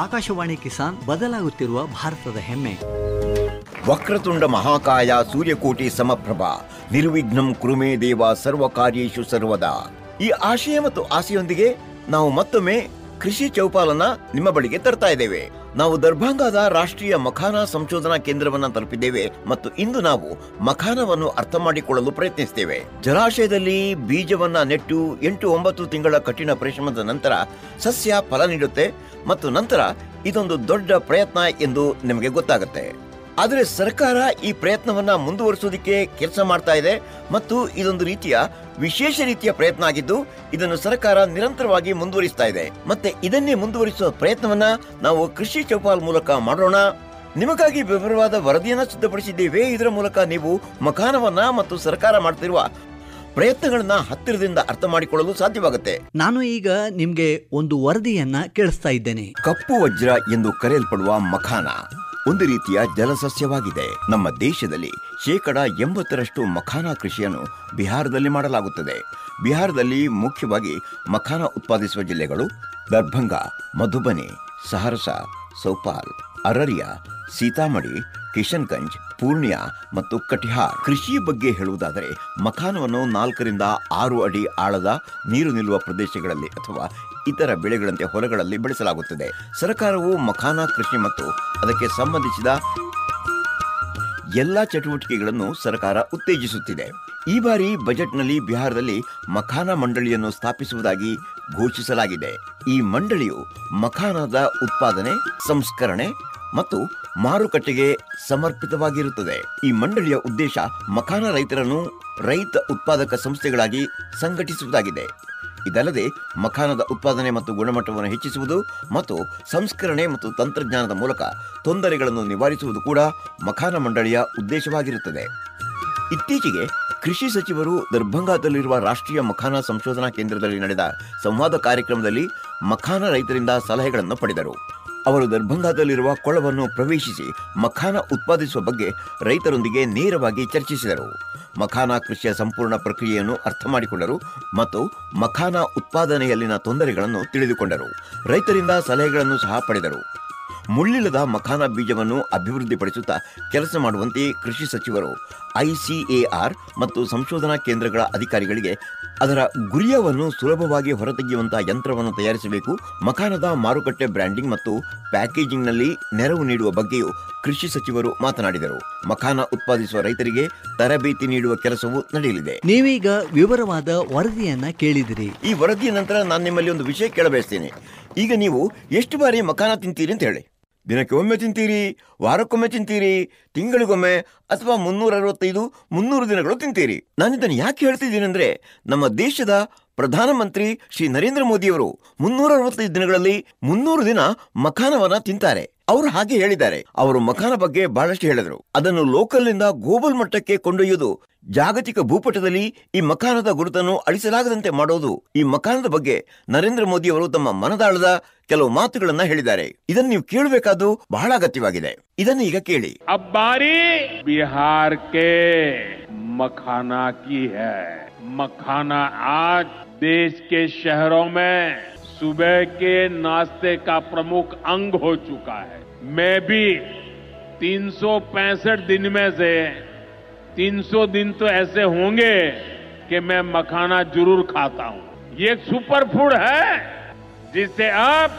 ಆಕಾಶವಾಣಿ ಕಿಸಾನ್ ಬದಲಾಗುತ್ತಿರುವ ಭಾರತದ ಹೆಮ್ಮೆ. ವಕ್ರತುಂಡ ಮಹಾಕಾಯ ಸೂರ್ಯಕೋಟಿ ಸಮಪ್ರಭಾ ನಿರ್ವಿಘ್ನಂ ಕುರುಮೇ ದೇವ ಸರ್ವ ಕಾರ್ಯೇಷು ಸರ್ವದಾ. ಈ ಆಶಯ ಮತ್ತು ಆಸೆಯೊಂದಿಗೆ ನಾವು ಮತ್ತೊಮ್ಮೆ ಕೃಷಿ ಚೌಪಾಲನ್ನ ನಿಮ್ಮ ಬಳಿಗೆ ತರ್ತಾ ಇದ್ದೇವೆ. ನಾವು ದರ್ಭಂಗಾದ ರಾಷ್ಟ್ರೀಯ ಮಖಾನ ಸಂಶೋಧನಾ ಕೇಂದ್ರವನ್ನ ತಲುಪಿದ್ದೇವೆ ಮತ್ತು ಇಂದು ನಾವು ಮಖಾನವನ್ನು ಅರ್ಥ ಮಾಡಿಕೊಳ್ಳಲು ಪ್ರಯತ್ನಿಸುತ್ತೇವೆ. ಜಲಾಶಯದಲ್ಲಿ ಬೀಜವನ್ನ ನೆಟ್ಟು 8-9 ತಿಂಗಳ ಕಠಿಣ ಪರಿಶ್ರಮದ ನಂತರ ಸಸ್ಯ ಫಲ ನೀಡುತ್ತೆ ಮತ್ತು ನಂತರ ಇದೊಂದು ದೊಡ್ಡ ಪ್ರಯತ್ನ ಎಂದು ನಿಮಗೆ ಗೊತ್ತಾಗುತ್ತೆ. ಆದರೆ ಸರ್ಕಾರ ಈ ಪ್ರಯತ್ನವನ್ನ ಮುಂದುವರಿಸೋದಕ್ಕೆ ಕೆಲಸ ಮಾಡ್ತಾ ಇದೆ ಮತ್ತು ಇದೊಂದು ರೀತಿಯ ವಿಶೇಷ ರೀತಿಯ ಪ್ರಯತ್ನ ಆಗಿದ್ದು ಇದನ್ನು ಸರ್ಕಾರ ನಿರಂತರವಾಗಿ ಮುಂದುವರಿಸ್ತಾ ಇದೆ. ಮತ್ತೆ ಇದನ್ನೇ ಮುಂದುವರಿಸುವ ಪ್ರಯತ್ನವನ್ನ ನಾವು ಕೃಷಿ ಚೌಪಾಲ್ ಮೂಲಕ ಮಾಡೋಣ. ನಿಮಗಾಗಿ ವಿವರವಾದ ವರದಿಯನ್ನ ಸಿದ್ಧಪಡಿಸಿದ್ದೇವೆ. ಇದರ ಮೂಲಕ ನೀವು ಮಖಾನವನ್ನ ಮತ್ತು ಸರ್ಕಾರ ಮಾಡ್ತಿರುವ ಪ್ರಯತ್ನಗಳನ್ನ ಹತ್ತಿರದಿಂದ ಅರ್ಥ ಮಾಡಿಕೊಳ್ಳಲು ಸಾಧ್ಯವಾಗುತ್ತೆ. ನಾನು ಈಗ ನಿಮ್ಗೆ ಒಂದು ವರದಿಯನ್ನ ಕೇಳಿಸ್ತಾ ಇದ್ದೇನೆ. ಕಪ್ಪು ವಜ್ರ ಎಂದು ಕರೆಯಲ್ಪಡುವ ಮಖಾನ ಒಂದು ರೀತಿಯ ಜಲಸಸ್ಯವಾಗಿದೆ. ನಮ್ಮ ದೇಶದಲ್ಲಿ 80% ಮಖಾನ ಕೃಷಿಯನ್ನು ಬಿಹಾರದಲ್ಲಿ ಮಾಡಲಾಗುತ್ತದೆ. ಬಿಹಾರದಲ್ಲಿ ಮುಖ್ಯವಾಗಿ ಮಖಾನ ಉತ್ಪಾದಿಸುವ ಜಿಲ್ಲೆಗಳು ದರ್ಭಂಗ, ಮಧುಬನಿ, ಸಹರಸಾ, ಸೌಪಾಲ್, ಅರರಿಯಾ, ಸೀತಾಮಡಿ, ಕಿಶನ್ಗಂಜ್, ಪೂರ್ಣಿಯಾ ಮತ್ತು ಕಟಿಹಾರ್. ಕೃಷಿಯ ಬಗ್ಗೆ ಹೇಳುವುದಾದರೆ ಮಖಾನವನ್ನು 4ರಿಂದ 6 ಅಡಿ ಆಳದ ನೀರು ನಿಲ್ಲುವ ಪ್ರದೇಶಗಳಲ್ಲಿ ಅಥವಾ ಇತರ ಬೆಳೆಗಳಂತೆ ಹೊಲಗಳಲ್ಲಿ ಬೆಳೆಸಲಾಗುತ್ತದೆ. ಸರ್ಕಾರವು ಮಖಾನ ಕೃಷಿ ಮತ್ತು ಅದಕ್ಕೆ ಸಂಬಂಧಿಸಿದ ಎಲ್ಲಾ ಚಟುವಟಿಕೆಗಳನ್ನು ಸರ್ಕಾರ ಉತ್ತೇಜಿಸುತ್ತಿದೆ. ಈ ಬಾರಿ ಬಜೆಟ್ನಲ್ಲಿ ಬಿಹಾರದಲ್ಲಿ ಮಖಾನ ಮಂಡಳಿಯನ್ನು ಸ್ಥಾಪಿಸುವುದಾಗಿ ಘೋಷಿಸಲಾಗಿದೆ. ಈ ಮಂಡಳಿಯು ಮಖಾನದ ಉತ್ಪಾದನೆ, ಸಂಸ್ಕರಣೆ ಮತ್ತು ಮಾರುಕಟ್ಟೆಗೆ ಸಮರ್ಪಿತವಾಗಿರುತ್ತದೆ. ಈ ಮಂಡಳಿಯ ಉದ್ದೇಶ ಮಖಾನ ರೈತರನ್ನು ರೈತ ಉತ್ಪಾದಕ ಸಂಸ್ಥೆಗಳಾಗಿ ಸಂಘಟಿಸುವುದಾಗಿದೆ. ಇದಲ್ಲದೆ ಮಖಾನದ ಉತ್ಪಾದನೆ ಮತ್ತು ಗುಣಮಟ್ಟವನ್ನು ಹೆಚ್ಚಿಸುವುದು ಮತ್ತು ಸಂಸ್ಕರಣೆ ಮತ್ತು ತಂತ್ರಜ್ಞಾನದ ಮೂಲಕ ತೊಂದರೆಗಳನ್ನು ನಿವಾರಿಸುವುದು ಕೂಡ ಮಖಾನ ಮಂಡಳಿಯ ಉದ್ದೇಶವಾಗಿರುತ್ತದೆ. ಇತ್ತೀಚೆಗೆ ಕೃಷಿ ಸಚಿವರು ದರ್ಭಂಗಾದಲ್ಲಿರುವ ರಾಷ್ಟ್ರೀಯ ಮಖಾನ ಸಂಶೋಧನಾ ಕೇಂದ್ರದಲ್ಲಿ ನಡೆದ ಸಂವಾದ ಕಾರ್ಯಕ್ರಮದಲ್ಲಿ ಮಖಾನ ರೈತರಿಂದ ಸಲಹೆಗಳನ್ನು ಪಡೆದರು. ಅವರು ದರ್ಭಂಗಾದಲ್ಲಿರುವ ಕೊಳವನ್ನು ಪ್ರವೇಶಿಸಿ ಮಖಾನ ಉತ್ಪಾದಿಸುವ ಬಗ್ಗೆ ರೈತರೊಂದಿಗೆ ನೇರವಾಗಿ ಚರ್ಚಿಸಿದರು. ಮಖಾನ ಕೃಷಿಯ ಸಂಪೂರ್ಣ ಪ್ರಕ್ರಿಯೆಯನ್ನು ಅರ್ಥ ಮಾಡಿಕೊಂಡರು ಮತ್ತು ಮಖಾನ ಉತ್ಪಾದನೆಯಲ್ಲಿನ ತೊಂದರೆಗಳನ್ನು ತಿಳಿದುಕೊಂಡರು. ರೈತರಿಂದ ಸಲಹೆಗಳನ್ನು ಸಹ ಪಡೆದರು. ಮುಳ್ಳಿಲ್ಲದ ಮಖಾನ ಬೀಜವನ್ನು ಅಭಿವೃದ್ಧಿಪಡಿಸುತ್ತಾ ಕೆಲಸ ಮಾಡುವಂತೆ ಕೃಷಿ ಸಚಿವರು ICAR ಮತ್ತು ಸಂಶೋಧನಾ ಕೇಂದ್ರಗಳ ಅಧಿಕಾರಿಗಳಿಗೆ ಅದರ ಗುರಿಯವನ್ನು ಸುಲಭವಾಗಿ ಹೊರತೆಗೆಯುವಂತಹ ಯಂತ್ರವನ್ನು ತಯಾರಿಸಬೇಕು. ಮಖಾನದ ಮಾರುಕಟ್ಟೆ ಬ್ರ್ಯಾಂಡಿಂಗ್ ಮತ್ತು ಪ್ಯಾಕೇಜಿಂಗ್ನಲ್ಲಿ ನೆರವು ನೀಡುವ ಬಗ್ಗೆಯೂ ಕೃಷಿ ಸಚಿವರು ಮಾತನಾಡಿದರು. ಮಖಾನ ಉತ್ಪಾದಿಸುವ ರೈತರಿಗೆ ತರಬೇತಿ ನೀಡುವ ಕೆಲಸವೂ ನಡೆಯಲಿದೆ. ನೀವೀಗ ವಿವರವಾದ ವರದಿಯನ್ನ ಕೇಳಿದಿರಿ. ಈ ವರದಿಯ ನಂತರ ನಾನು ನಿಮ್ಮಲ್ಲಿ ಒಂದು ವಿಷಯ ಕೇಳಬಯಸ್ತೇನೆ. ಈಗ ನೀವು ಎಷ್ಟು ಬಾರಿ ಮಖಾನ ತಿಂತೀರಿ ಅಂತ ಹೇಳಿ. ದಿನಕ್ಕೆ ಒಮ್ಮೆ ತಿಂತೀರಿ, ವಾರಕ್ಕೊಮ್ಮೆ ತಿಂತೀರಿ, ತಿಂಗಳಿಗೊಮ್ಮೆ ಅಥವಾ 365-300 ದಿನಗಳು ತಿಂತೀರಿ. ನಾನಿದ್ದನ್ನು ಯಾಕೆ ಹೇಳ್ತಿದ್ದೀನಿ ಅಂದ್ರೆ, ನಮ್ಮ ದೇಶದ ಪ್ರಧಾನಮಂತ್ರಿ ಶ್ರೀ ನರೇಂದ್ರ ಮೋದಿಯವರು 365 ದಿನಗಳಲ್ಲಿ 300 ದಿನ ಮಖಾನವನ್ನ ತಿಂತಾರೆ. ಅವರು ಹಾಗೆ ಹೇಳಿದ್ದಾರೆ. ಅವರು ಮಖಾನ ಬಗ್ಗೆ ಬಹಳಷ್ಟು ಹೇಳಿದರು. ಅದನ್ನು ಲೋಕಲ್ ನಿಂದ ಗ್ಲೋಬಲ್ ಮಟ್ಟಕ್ಕೆ ಕೊಂಡೊಯ್ಯುವುದು, ಜಾಗತಿಕ ಭೂಪಟದಲ್ಲಿ ಈ ಮಖಾನದ ಗುರುತನ್ನು ಅಳಿಸಲಾಗದಂತೆ ಮಾಡೋದು. ಈ ಮಖಾನದ ಬಗ್ಗೆ ನರೇಂದ್ರ ಮೋದಿ ಅವರು ತಮ್ಮ ಮನದಾಳದ ಕೆಲವು ಮಾತುಗಳನ್ನ ಹೇಳಿದ್ದಾರೆ. ಇದನ್ನು ನೀವು ಕೇಳಬೇಕಾದ್ದು ಬಹಳ ಅಗತ್ಯವಾಗಿದೆ. ಇದನ್ನು ಈಗ ಕೇಳಿ. ಅಬ್ಬಾರಿ ಬಿಹಾರ ಕೆ मखाना की है। मखाना आज देश के शहरों में सुबह के नाश्ते का प्रमुख अंग हो चुका है। मैं भी 365 दिन में से 300 दिन तो ऐसे होंगे कि मैं मखाना जरूर खाता हूं। ये एक सुपर फूड है जिसे आप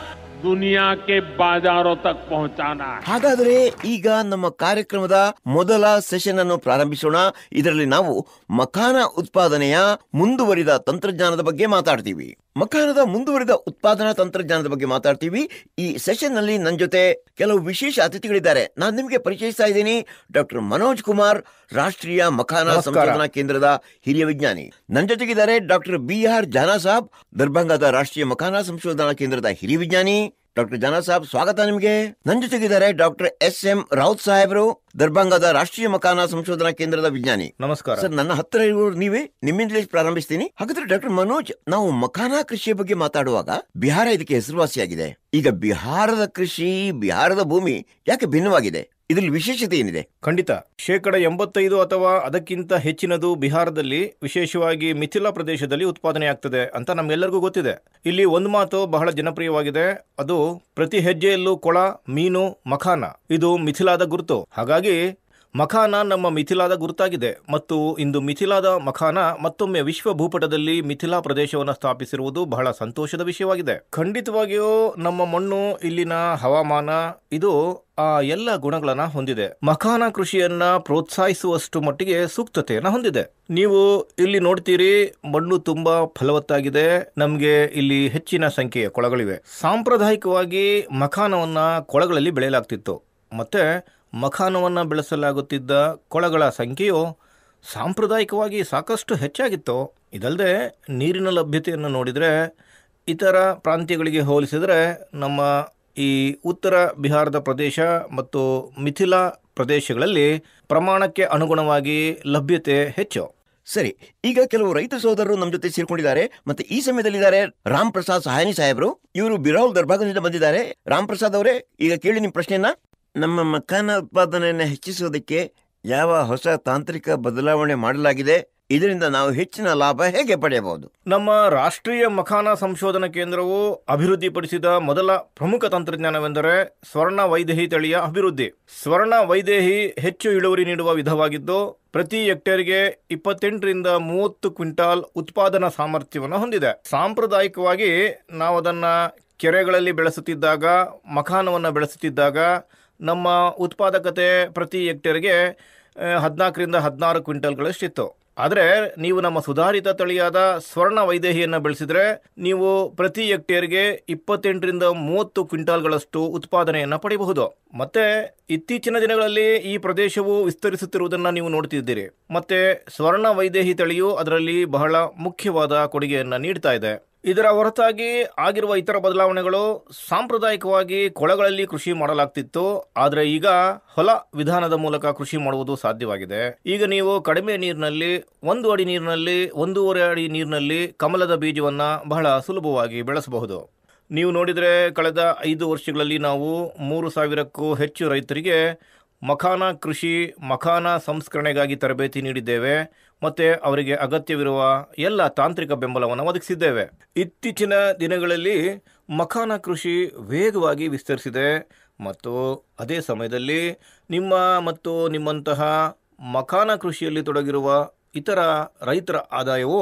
ದುನಿಯಾ ಕೆ ಬಾಜಾರೋ ತಕ್ ಪಹುಂಚಾನಾ. ಹಾಗಾದರೆ ಈಗ ನಮ್ಮ ಕಾರ್ಯಕ್ರಮದ ಮೊದಲ ಸೆಷನ್ ಅನ್ನು ಪ್ರಾರಂಭಿಸೋಣ. ಇದರಲ್ಲಿ ನಾವು ಮಖಾನ ಉತ್ಪಾದನೆಯ ಮುಂದುವರಿದ ತಂತ್ರಜ್ಞಾನದ ಬಗ್ಗೆ ಮಾತಾಡ್ತೀವಿ. ಮಖಾನದ ಮುಂದುವರಿದ ಉತ್ಪಾದನಾ ತಂತ್ರಜ್ಞಾನದ ಬಗ್ಗೆ ಮಾತಾಡ್ತೀವಿ. ಈ ಸೆಷನ್ ನಲ್ಲಿ ನನ್ನ ಜೊತೆ ಕೆಲವು ವಿಶೇಷ ಅತಿಥಿಗಳಿದ್ದಾರೆ. ನಾನು ನಿಮಗೆ ಪರಿಚಯಿಸ್ತಾ ಇದ್ದೀನಿ. ಡಾಕ್ಟರ್ ಮನೋಜ್ ಕುಮಾರ್, ರಾಷ್ಟ್ರೀಯ ಮಖಾನ ಸಂಶೋಧನಾ ಕೇಂದ್ರದ ಹಿರಿಯ ವಿಜ್ಞಾನಿ. ನನ್ನ ಜೊತೆಗಿದ್ದಾರೆ ಡಾಕ್ಟರ್ BR ಜಾನಾ ಸಾಬ್, ದರ್ಭಂಗಾದ ರಾಷ್ಟ್ರೀಯ ಮಖಾನ ಸಂಶೋಧನಾ ಕೇಂದ್ರದ ಹಿರಿಯ ವಿಜ್ಞಾನಿ. ಡಾಕ್ಟರ್ ಜಾನಾ ಸಾಬ್, ಸ್ವಾಗತ ನಿಮಗೆ. ನನ್ನ ಜೊತೆಗಿದ್ದಾರೆ ಡಾಕ್ಟರ್ SM ರಾವುತ್ ಸಾಹೇಬ್ರು, ದರ್ಭಂಗದ ರಾಷ್ಟ್ರೀಯ ಮಕಾನ ಸಂಶೋಧನಾ ಕೇಂದ್ರದ ವಿಜ್ಞಾನಿ. ನಮಸ್ಕಾರ ಸರ್. ನನ್ನ ಹತ್ತಿರ ಇರೋರು ನೀವೇ, ನಿಮ್ಮಿಂದಲೇ ಪ್ರಾರಂಭಿಸ್ತೀನಿ. ಹಾಗಾದ್ರೆ ಡಾಕ್ಟರ್ ಮನೋಜ್, ನಾವು ಮಕಾನ ಕೃಷಿಯ ಬಗ್ಗೆ ಮಾತಾಡುವಾಗ ಬಿಹಾರ ಇದಕ್ಕೆ ಹೆಸರುವಾಸಿಯಾಗಿದೆ. ಈಗ ಬಿಹಾರದ ಕೃಷಿ, ಬಿಹಾರದ ಭೂಮಿ ಯಾಕೆ ಭಿನ್ನವಾಗಿದೆ? ಇದರಲ್ಲಿ ವಿಶೇಷತೆ ಏನಿದೆ? ಖಂಡಿತ 85% ಅಥವಾ ಅದಕ್ಕಿಂತ ಹೆಚ್ಚಿನದು ಬಿಹಾರದಲ್ಲಿ, ವಿಶೇಷವಾಗಿ ಮಿಥಿಲಾ ಪ್ರದೇಶದಲ್ಲಿ ಉತ್ಪಾದನೆ ಆಗ್ತದೆ ಅಂತ ನಮ್ಗೆಲ್ಲರಿಗೂ ಗೊತ್ತಿದೆ. ಇಲ್ಲಿ ಒಂದು ಮಾತು ಬಹಳ ಜನಪ್ರಿಯವಾಗಿದೆ, ಅದು ಪ್ರತಿ ಹೆಜ್ಜೆಯಲ್ಲೂ ಕೊಳ, ಮೀನು, ಮಖಾನ. ಇದು ಮಿಥಿಲಾದ ಗುರುತು. ಹಾಗಾಗಿ ಮಖಾನ ನಮ್ಮ ಮಿಥಿಲಾದ ಗುರುತಾಗಿದೆ. ಮತ್ತು ಇಂದು ಮಿಥಿಲಾದ ಮಖಾನ ಮತ್ತೊಮ್ಮೆ ವಿಶ್ವ ಭೂಪಟದಲ್ಲಿ ಮಿಥಿಲಾ ಪ್ರದೇಶವನ್ನು ಸ್ಥಾಪಿಸಿರುವುದು ಬಹಳ ಸಂತೋಷದ ವಿಷಯವಾಗಿದೆ. ಖಂಡಿತವಾಗಿಯೂ ನಮ್ಮ ಮಣ್ಣು, ಇಲ್ಲಿನ ಹವಾಮಾನ, ಇದು ಆ ಎಲ್ಲ ಗುಣಗಳನ್ನ ಹೊಂದಿದೆ. ಮಖಾನ ಕೃಷಿಯನ್ನ ಪ್ರೋತ್ಸಾಹಿಸುವಷ್ಟು ಮಟ್ಟಿಗೆ ಸೂಕ್ತತೆಯನ್ನ ಹೊಂದಿದೆ. ನೀವು ಇಲ್ಲಿ ನೋಡ್ತೀರಿ, ಮಣ್ಣು ತುಂಬಾ ಫಲವತ್ತಾಗಿದೆ. ನಮ್ಗೆ ಇಲ್ಲಿ ಹೆಚ್ಚಿನ ಸಂಖ್ಯೆಯ ಕೊಳಗಳಿವೆ. ಸಾಂಪ್ರದಾಯಿಕವಾಗಿ ಮಖಾನವನ್ನ ಕೊಳಗಳಲ್ಲಿ ಬೆಳೆಯಲಾಗ್ತಿತ್ತು. ಮತ್ತೆ ಮಖಾನವನ್ನು ಬೆಳೆಸಲಾಗುತ್ತಿದ್ದ ಕೊಳಗಳ ಸಂಖ್ಯೆಯು ಸಾಂಪ್ರದಾಯಿಕವಾಗಿ ಸಾಕಷ್ಟು ಹೆಚ್ಚಾಗಿತ್ತು. ಇದಲ್ಲದೆ ನೀರಿನ ಲಭ್ಯತೆಯನ್ನು ನೋಡಿದರೆ ಇತರ ಪ್ರಾಂತ್ಯಗಳಿಗೆ ಹೋಲಿಸಿದರೆ ನಮ್ಮ ಈ ಉತ್ತರ ಬಿಹಾರದ ಪ್ರದೇಶ ಮತ್ತು ಮಿಥಿಲಾ ಪ್ರದೇಶಗಳಲ್ಲಿ ಪ್ರಮಾಣಕ್ಕೆ ಅನುಗುಣವಾಗಿ ಲಭ್ಯತೆ ಹೆಚ್ಚು. ಸರಿ, ಈಗ ಕೆಲವು ರೈತ ಸೋದರರು ನಮ್ಮ ಜೊತೆ ಸೇರ್ಕೊಂಡಿದ್ದಾರೆ. ಮತ್ತೆ ಈ ಸಮಯದಲ್ಲಿದ್ದಾರೆ ರಾಮ್ ಪ್ರಸಾದ್ ಸಹಾನಿ ಸಾಹೇಬರು. ಇವರು ಬಿರೌಲ್ ದರ್ಭಾಗದಿಂದ ಬಂದಿದ್ದಾರೆ. ರಾಮ್ ಪ್ರಸಾದ್ ಅವರೇ, ಈಗ ಕೇಳಿ ನಿಮ್ಮ ಪ್ರಶ್ನೆಯನ್ನ. ನಮ್ಮ ಮಖಾನ ಉತ್ಪಾದನೆಯನ್ನು ಹೆಚ್ಚಿಸೋದಕ್ಕೆ ಯಾವ ಹೊಸ ತಾಂತ್ರಿಕ ಬದಲಾವಣೆ ಮಾಡಲಾಗಿದೆ? ಇದರಿಂದ ನಾವು ಹೆಚ್ಚಿನ ಲಾಭ ಹೇಗೆ ಪಡೆಯಬಹುದು? ನಮ್ಮ ರಾಷ್ಟ್ರೀಯ ಮಖಾನ ಸಂಶೋಧನಾ ಕೇಂದ್ರವು ಅಭಿವೃದ್ಧಿಪಡಿಸಿದ ಮೊದಲ ಪ್ರಮುಖ ತಂತ್ರಜ್ಞಾನವೆಂದರೆ ಸ್ವರ್ಣ ವೈದೇಹಿ ತಳಿಯ ಅಭಿವೃದ್ಧಿ. ಸ್ವರ್ಣ ವೈದೇಹಿ ಹೆಚ್ಚು ಇಳುವರಿ ನೀಡುವ ವಿಧವಾಗಿದ್ದು, ಪ್ರತಿ ಹೆಕ್ಟೇರ್ಗೆ 28ರಿಂದ 30 ಕ್ವಿಂಟಾಲ್ ಉತ್ಪಾದನಾ ಸಾಮರ್ಥ್ಯವನ್ನು ಹೊಂದಿದೆ. ಸಾಂಪ್ರದಾಯಿಕವಾಗಿ ನಾವು ಅದನ್ನ ಕೆರೆಗಳಲ್ಲಿ ಬೆಳೆಸುತ್ತಿದ್ದಾಗ, ಮಖಾನವನ್ನು ಬೆಳೆಸುತ್ತಿದ್ದಾಗ ನಮ್ಮ ಉತ್ಪಾದಕತೆ ಪ್ರತಿ ಹೆಕ್ಟೇರ್ಗೆ 14ರಿಂದ 16 ಕ್ವಿಂಟಲ್ಗಳಷ್ಟಿತ್ತು. ಆದರೆ ನೀವು ನಮ್ಮ ಸುಧಾರಿತ ತಳಿಯಾದ ಸ್ವರ್ಣ ವೈದೇಹಿಯನ್ನು ಬೆಳೆಸಿದ್ರೆ ನೀವು ಪ್ರತಿ ಹೆಕ್ಟೇರ್ಗೆ 28ರಿಂದ 30 ಕ್ವಿಂಟಾಲ್ಗಳಷ್ಟು ಉತ್ಪಾದನೆಯನ್ನು ಪಡೆಯಬಹುದು. ಮತ್ತೆ ಇತ್ತೀಚಿನ ದಿನಗಳಲ್ಲಿ ಈ ಪ್ರದೇಶವು ವಿಸ್ತರಿಸುತ್ತಿರುವುದನ್ನು ನೀವು ನೋಡ್ತಿದ್ದೀರಿ. ಮತ್ತೆ ಸ್ವರ್ಣ ವೈದೇಹಿ ತಳಿಯು ಅದರಲ್ಲಿ ಬಹಳ ಮುಖ್ಯವಾದ ಕೊಡುಗೆಯನ್ನು ನೀಡ್ತಾ ಇದೆ. ಇದರ ಹೊರತಾಗಿ ಆಗಿರುವ ಇತರ ಬದಲಾವಣೆಗಳು, ಸಾಂಪ್ರದಾಯಿಕವಾಗಿ ಕೊಳಗಳಲ್ಲಿ ಕೃಷಿ ಮಾಡಲಾಗ್ತಿತ್ತು. ಆದರೆ ಈಗ ಹೊಲ ವಿಧಾನದ ಮೂಲಕ ಕೃಷಿ ಮಾಡುವುದು ಸಾಧ್ಯವಾಗಿದೆ. ಈಗ ನೀವು ಕಡಿಮೆ ನೀರಿನಲ್ಲಿ, 1 ಅಡಿ ನೀರಿನಲ್ಲಿ, 1.5 ಅಡಿ ನೀರಿನಲ್ಲಿ ಕಮಲದ ಬೀಜವನ್ನ ಬಹಳ ಸುಲಭವಾಗಿ ಬೆಳೆಸಬಹುದು. ನೀವು ನೋಡಿದರೆ ಕಳೆದ 5 ವರ್ಷಗಳಲ್ಲಿ ನಾವು 3,000ಕ್ಕೂ ಹೆಚ್ಚು ರೈತರಿಗೆ ಮಖಾನ ಕೃಷಿ, ಮಖಾನ ಸಂಸ್ಕರಣೆಗಾಗಿ ತರಬೇತಿ ನೀಡಿದ್ದೇವೆ. ಮತ್ತೆ ಅವರಿಗೆ ಅಗತ್ಯವಿರುವ ಎಲ್ಲ ತಾಂತ್ರಿಕ ಬೆಂಬಲವನ್ನು ಒದಗಿಸಿದ್ದೇವೆ. ಇತ್ತೀಚಿನ ದಿನಗಳಲ್ಲಿ ಮಖಾನ ಕೃಷಿ ವೇಗವಾಗಿ ವಿಸ್ತರಿಸಿದೆ ಮತ್ತು ಅದೇ ಸಮಯದಲ್ಲಿ ನಿಮ್ಮ ಮತ್ತು ನಿಮ್ಮಂತಹ ಮಖಾನ ಕೃಷಿಯಲ್ಲಿ ತೊಡಗಿರುವ ಇತರ ರೈತರ ಆದಾಯವು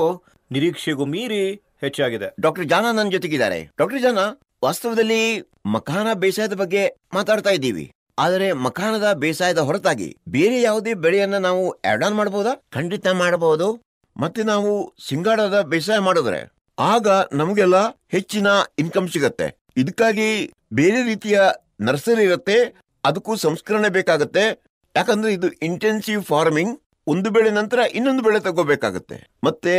ನಿರೀಕ್ಷೆಗೂ ಮೀರಿ ಹೆಚ್ಚಾಗಿದೆ. ಡಾಕ್ಟರ್ ಜಾನಾ ನನ್ನ ಜೊತೆಗಿದ್ದಾರೆ. ಡಾಕ್ಟರ್ ಜಾನಾ, ವಾಸ್ತವದಲ್ಲಿ ಮಖಾನ ಬೇಸಾಯದ ಬಗ್ಗೆ ಮಾತಾಡ್ತಾ ಇದ್ದೀವಿ. ಆದರೆ ಮಖಾನದ ಬೇಸಾಯದ ಹೊರತಾಗಿ ಬೇರೆ ಯಾವುದೇ ಬೆಳೆಯನ್ನ ನಾವು ಆಡ್ ಆನ್ ಮಾಡಬಹುದಾ? ಖಂಡಿತ ಮಾಡಬಹುದು. ಮತ್ತೆ ನಾವು ಸಿಂಗಾಡದ ಬೇಸಾಯ ಮಾಡಿದ್ರೆ ಆಗ ನಮಗೆಲ್ಲ ಹೆಚ್ಚಿನ ಇನ್ಕಮ್ ಸಿಗತ್ತೆ. ಇದಕ್ಕಾಗಿ ಬೇರೆ ರೀತಿಯ ನರ್ಸರಿ ಇರುತ್ತೆ, ಅದಕ್ಕೂ ಸಂಸ್ಕರಣೆ ಬೇಕಾಗತ್ತೆ. ಯಾಕಂದ್ರೆ ಇದು ಇಂಟೆನ್ಸಿವ್ ಫಾರ್ಮಿಂಗ್. ಒಂದು ಬೆಳೆ ನಂತರ ಇನ್ನೊಂದು ಬೆಳೆ ತಗೋಬೇಕಾಗತ್ತೆ. ಮತ್ತೆ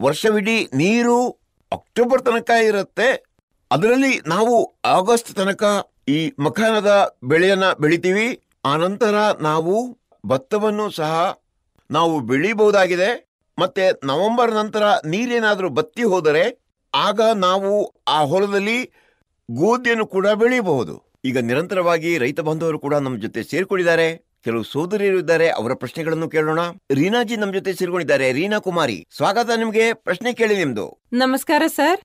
ವರ್ಷವಿಡೀ ನೀರು ಅಕ್ಟೋಬರ್ ತನಕ ಇರುತ್ತೆ. ಅದರಲ್ಲಿ ನಾವು ಆಗಸ್ಟ್ ತನಕ ಈ ಮಖಾನದ ಬೆಳೆಯನ್ನ ಬೆಳಿತೀವಿ. ಆನಂತರ ನಾವು ಭತ್ತವನ್ನು ಸಹ ನಾವು ಬೆಳಿಬಹುದಾಗಿದೆ. ಮತ್ತೆ ನವೆಂಬರ್ ನಂತರ ನೀರೇನಾದ್ರೂ ಬತ್ತಿ ಹೋದರೆ ಆಗ ನಾವು ಆ ಹೊಲದಲ್ಲಿ ಗೋಧಿಯನ್ನು ಕೂಡ ಬೆಳೆಯಬಹುದು. ಈಗ ನಿರಂತರವಾಗಿ ರೈತ ಬಾಂಧವರು ಕೂಡ ನಮ್ಮ ಜೊತೆ ಸೇರ್ಕೊಂಡಿದ್ದಾರೆ. ಕೆಲವು ಸೋದರಿಯರು ಇದ್ದಾರೆ, ಅವರ ಪ್ರಶ್ನೆಗಳನ್ನು ಕೇಳೋಣ. ರೀನಾಜಿ ನಮ್ಮ ಜೊತೆ ಸೇರ್ಕೊಂಡಿದ್ದಾರೆ. ರೀನಾ ಕುಮಾರಿ, ಸ್ವಾಗತ ನಿಮ್ಗೆ. ಪ್ರಶ್ನೆ ಕೇಳಿ ನಿಮ್ದು. ನಮಸ್ಕಾರ ಸರ್,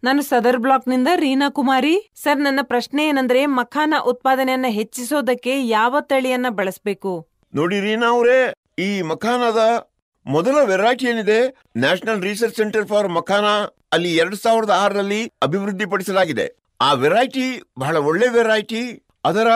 ನಾನು ಸದರ್ ಬ್ಲಾಕ್ ನಿಂದ ರೀನಾ ಕುಮಾರಿ. ಸರ್, ನನ್ನ ಪ್ರಶ್ನೆ ಏನಂದ್ರೆ, ಮಖಾನ ಉತ್ಪಾದನೆಯನ್ನ ಹೆಚ್ಚಿಸೋದಕ್ಕೆ ಯಾವ ತಳಿಯನ್ನ ಬಳಸಬೇಕು? ನೋಡಿ ರೀನಾ ಅವರೇ, ಈ ಮಖಾನದ ಮೊದಲ ವೆರೈಟಿ ಏನಿದೆ, national research centre for makhana ಅಲ್ಲಿ 2006ರಲ್ಲಿ ಅಭಿವೃದ್ಧಿಪಡಿಸಲಾಗಿದೆ. ಆ ವೆರೈಟಿ ಬಹಳ ಒಳ್ಳೆ ವೆರೈಟಿ. ಅದರ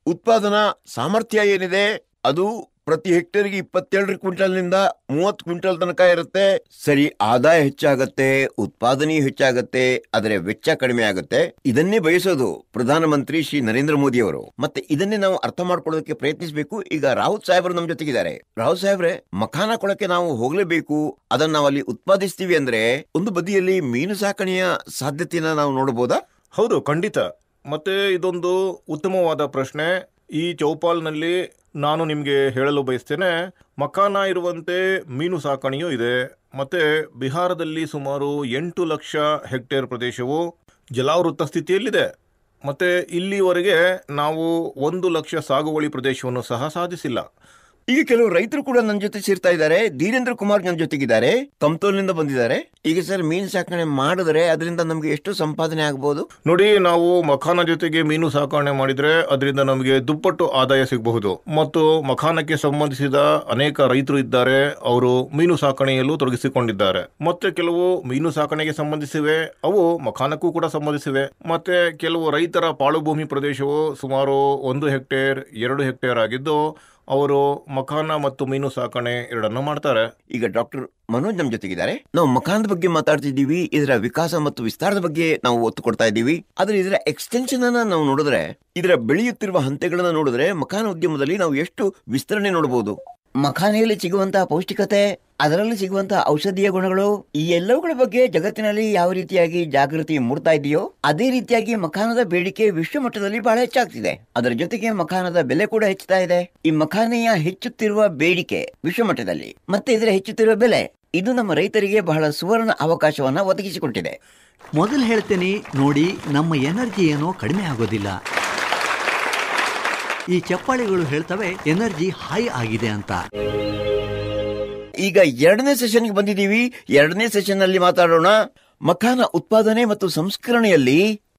ಉತ್ಪಾದನಾ ಸಾಮರ್ಥ್ಯ ಏನಿದೆ ಅದು ಪ್ರತಿ ಹೆಕ್ಟೇರ್ಗೆ 27 ಕ್ವಿಂಟಲ್ನಿಂದ 30 ಕ್ವಿಂಟಲ್ ತನಕ ಇರುತ್ತೆ. ಸರಿ, ಆದಾಯ ಹೆಚ್ಚಾಗತ್ತೆ, ಉತ್ಪಾದನೆ ಹೆಚ್ಚಾಗತ್ತೆ, ಆದರೆ ವೆಚ್ಚ ಕಡಿಮೆ ಆಗುತ್ತೆ. ಇದನ್ನೇ ಬಯಸೋದು ಪ್ರಧಾನಮಂತ್ರಿ ಶ್ರೀ ನರೇಂದ್ರ ಮೋದಿ ಅವರು. ಮತ್ತೆ ಇದನ್ನೇ ನಾವು ಅರ್ಥ ಮಾಡ್ಕೊಳ್ಳೋದಕ್ಕೆ ಪ್ರಯತ್ನಿಸಬೇಕು. ಈಗ ರಾಹುಲ್ ಸಾಹೇಬರು ನಮ್ಮ ಜೊತೆಗಿದ್ದಾರೆ. ರಾಹುಲ್ ಸಾಹೇಬ್ರೆ, ಮಖಾನ ಕೊಳಕ್ಕೆ ನಾವು ಹೋಗ್ಲೇಬೇಕು, ಅದನ್ನ ನಾವು ಅಲ್ಲಿ ಉತ್ಪಾದಿಸ್ತೀವಿ ಅಂದ್ರೆ ಒಂದು ಬದಿಯಲ್ಲಿ ಮೀನು ಸಾಕಣೆಯ ಸಾಧ್ಯತೆಯನ್ನ ನಾವು ನೋಡಬಹುದಾ? ಹೌದು, ಖಂಡಿತ. ಮತ್ತೆ ಇದೊಂದು ಉತ್ತಮವಾದ ಪ್ರಶ್ನೆ. ಈ ಚೌಪಾಲ್ನಲ್ಲಿ ನಾನು ನಿಮಗೆ ಹೇಳಲು ಬಯಸ್ತೇನೆ, ಮಕಾನ ಇರುವಂತೆ ಮೀನು ಸಾಕಣೆಯೂ ಇದೆ. ಮತ್ತೆ ಬಿಹಾರದಲ್ಲಿ ಸುಮಾರು 8 ಲಕ್ಷ ಹೆಕ್ಟೇರ್ ಪ್ರದೇಶವು ಜಲಾವೃತ ಸ್ಥಿತಿಯಲ್ಲಿದೆ. ಮತ್ತೆ ಇಲ್ಲಿವರೆಗೆ ನಾವು 1 ಲಕ್ಷ ಸಾಗುವಳಿ ಪ್ರದೇಶವನ್ನು ಸಹ ಸಾಧಿಸಿಲ್ಲ. ಈಗ ಕೆಲವು ರೈತರು ಕೂಡ ನನ್ನ ಜೊತೆ ಸೇರ್ತಾ ಇದ್ದಾರೆ. ಧೀರೇಂದ್ರ ಕುಮಾರ್ ನನ್ನ ಜೊತೆಗಿದ್ದಾರೆ, ಕಮ್ತೋಲ್ನಿಂದ ಬಂದಿದ್ದಾರೆ. ಈಗ ಸರ್, ಮೀನು ಸಾಕಣೆ ಮಾಡಿದ್ರೆ ಅದರಿಂದ ನಮ್ಗೆ ಎಷ್ಟು ಸಂಪಾದನೆ ಆಗಬಹುದು? ನೋಡಿ, ನಾವು ಮಖಾನ ಜೊತೆಗೆ ಮೀನು ಸಾಕಣೆ ಮಾಡಿದ್ರೆ ಅದರಿಂದ ನಮಗೆ ದುಪ್ಪಟ್ಟು ಆದಾಯ ಸಿಗಬಹುದು. ಮತ್ತು ಮಖಾನಕ್ಕೆ ಸಂಬಂಧಿಸಿದ ಅನೇಕ ರೈತರು ಇದ್ದಾರೆ, ಅವರು ಮೀನು ಸಾಕಣೆಯಲ್ಲೂ ತೊಡಗಿಸಿಕೊಂಡಿದ್ದಾರೆ. ಮತ್ತೆ ಕೆಲವು ಮೀನು ಸಾಕಣೆಗೆ ಸಂಬಂಧಿಸಿವೆ, ಅವು ಮಖಾನಕ್ಕೂ ಕೂಡ ಸಂಬಂಧಿಸಿವೆ. ಮತ್ತೆ ಕೆಲವು ರೈತರ ಪಾಳುಭೂಮಿ ಪ್ರದೇಶವು ಸುಮಾರು 1 ಹೆಕ್ಟೇರ್ 2 ಹೆಕ್ಟೇರ್ ಆಗಿದ್ದು ಅವರು ಮಖಾನ ಮತ್ತು ಮೀನು ಸಾಕಣೆ ಎರಡನ್ನು ಮಾಡ್ತಾರೆ. ಈಗ ಡಾಕ್ಟರ್ ಮನೋಜ್ ನಮ್ಮ ಜೊತೆಗಿದ್ದಾರೆ. ನಾವು ಮಖಾನದ ಬಗ್ಗೆ ಮಾತಾಡ್ತಿದ್ದೀವಿ, ಇದರ ವಿಕಾಸ ಮತ್ತು ವಿಸ್ತಾರದ ಬಗ್ಗೆ ನಾವು ಒತ್ತು ಕೊಡ್ತಾ ಇದ್ದೀವಿ. ಆದ್ರೆ ಇದರ ಎಕ್ಸ್ಟೆನ್ಷನ್ ಅನ್ನ ನಾವು ನೋಡಿದ್ರೆ, ಇದರ ಬೆಳೆಯುತ್ತಿರುವ ಹಂತಗಳನ್ನ ನೋಡಿದ್ರೆ ಮಖಾನ ಉದ್ಯಮದಲ್ಲಿ ನಾವು ಎಷ್ಟು ವಿಸ್ತರಣೆ ನೋಡಬಹುದು. ಮಖಾನೆಯಲ್ಲಿ ಸಿಗುವಂತಹ ಪೌಷ್ಟಿಕತೆ, ಅದರಲ್ಲಿ ಸಿಗುವಂತಹ ಔಷಧೀಯ ಗುಣಗಳು, ಈ ಎಲ್ಲವುಗಳ ಬಗ್ಗೆ ಜಗತ್ತಿನಲ್ಲಿ ಯಾವ ರೀತಿಯಾಗಿ ಜಾಗೃತಿ ಮೂಡ್ತಾ ಇದೆಯೋ ಅದೇ ರೀತಿಯಾಗಿ ಮಖಾನದ ಬೇಡಿಕೆ ವಿಶ್ವ ಮಟ್ಟದಲ್ಲಿ ಬಹಳ ಹೆಚ್ಚಾಗ್ತಿದೆ. ಅದರ ಜೊತೆಗೆ ಮಖಾನದ ಬೆಲೆ ಕೂಡ ಹೆಚ್ಚುತ್ತಾ ಇದೆ. ಈ ಮಖಾನೆಯ ಹೆಚ್ಚುತ್ತಿರುವ ಬೇಡಿಕೆ ವಿಶ್ವ ಮಟ್ಟದಲ್ಲಿ ಮತ್ತೆ ಇದರ ಹೆಚ್ಚುತ್ತಿರುವ ಬೆಲೆ, ಇದು ನಮ್ಮ ರೈತರಿಗೆ ಬಹಳ ಸುವರ್ಣ ಅವಕಾಶವನ್ನ ಒದಗಿಸಿಕೊಟ್ಟಿದೆ. ಮೊದಲು ಹೇಳ್ತೇನೆ ನೋಡಿ, ನಮ್ಮ ಎನರ್ಜಿ ಏನೋ ಕಡಿಮೆ ಆಗೋದಿಲ್ಲ. ಈ ಚಪ್ಪಾಳಿಗಳು ಹೇಳ್ತವೆ ಎನರ್ಜಿ ಹೈ ಆಗಿದೆ ಅಂತ. ಈಗ 2ನೇ ಸೆಷನ್ಗೆ ಬಂದಿದ್ದೀವಿ. 2ನೇ ಸೆಷನ್ ನಲ್ಲಿ ಮಾತಾಡೋಣ ಮಖಾನ ಉತ್ಪಾದನೆ ಮತ್ತು ಸಂಸ್ಕರಣೆಯಲ್ಲಿ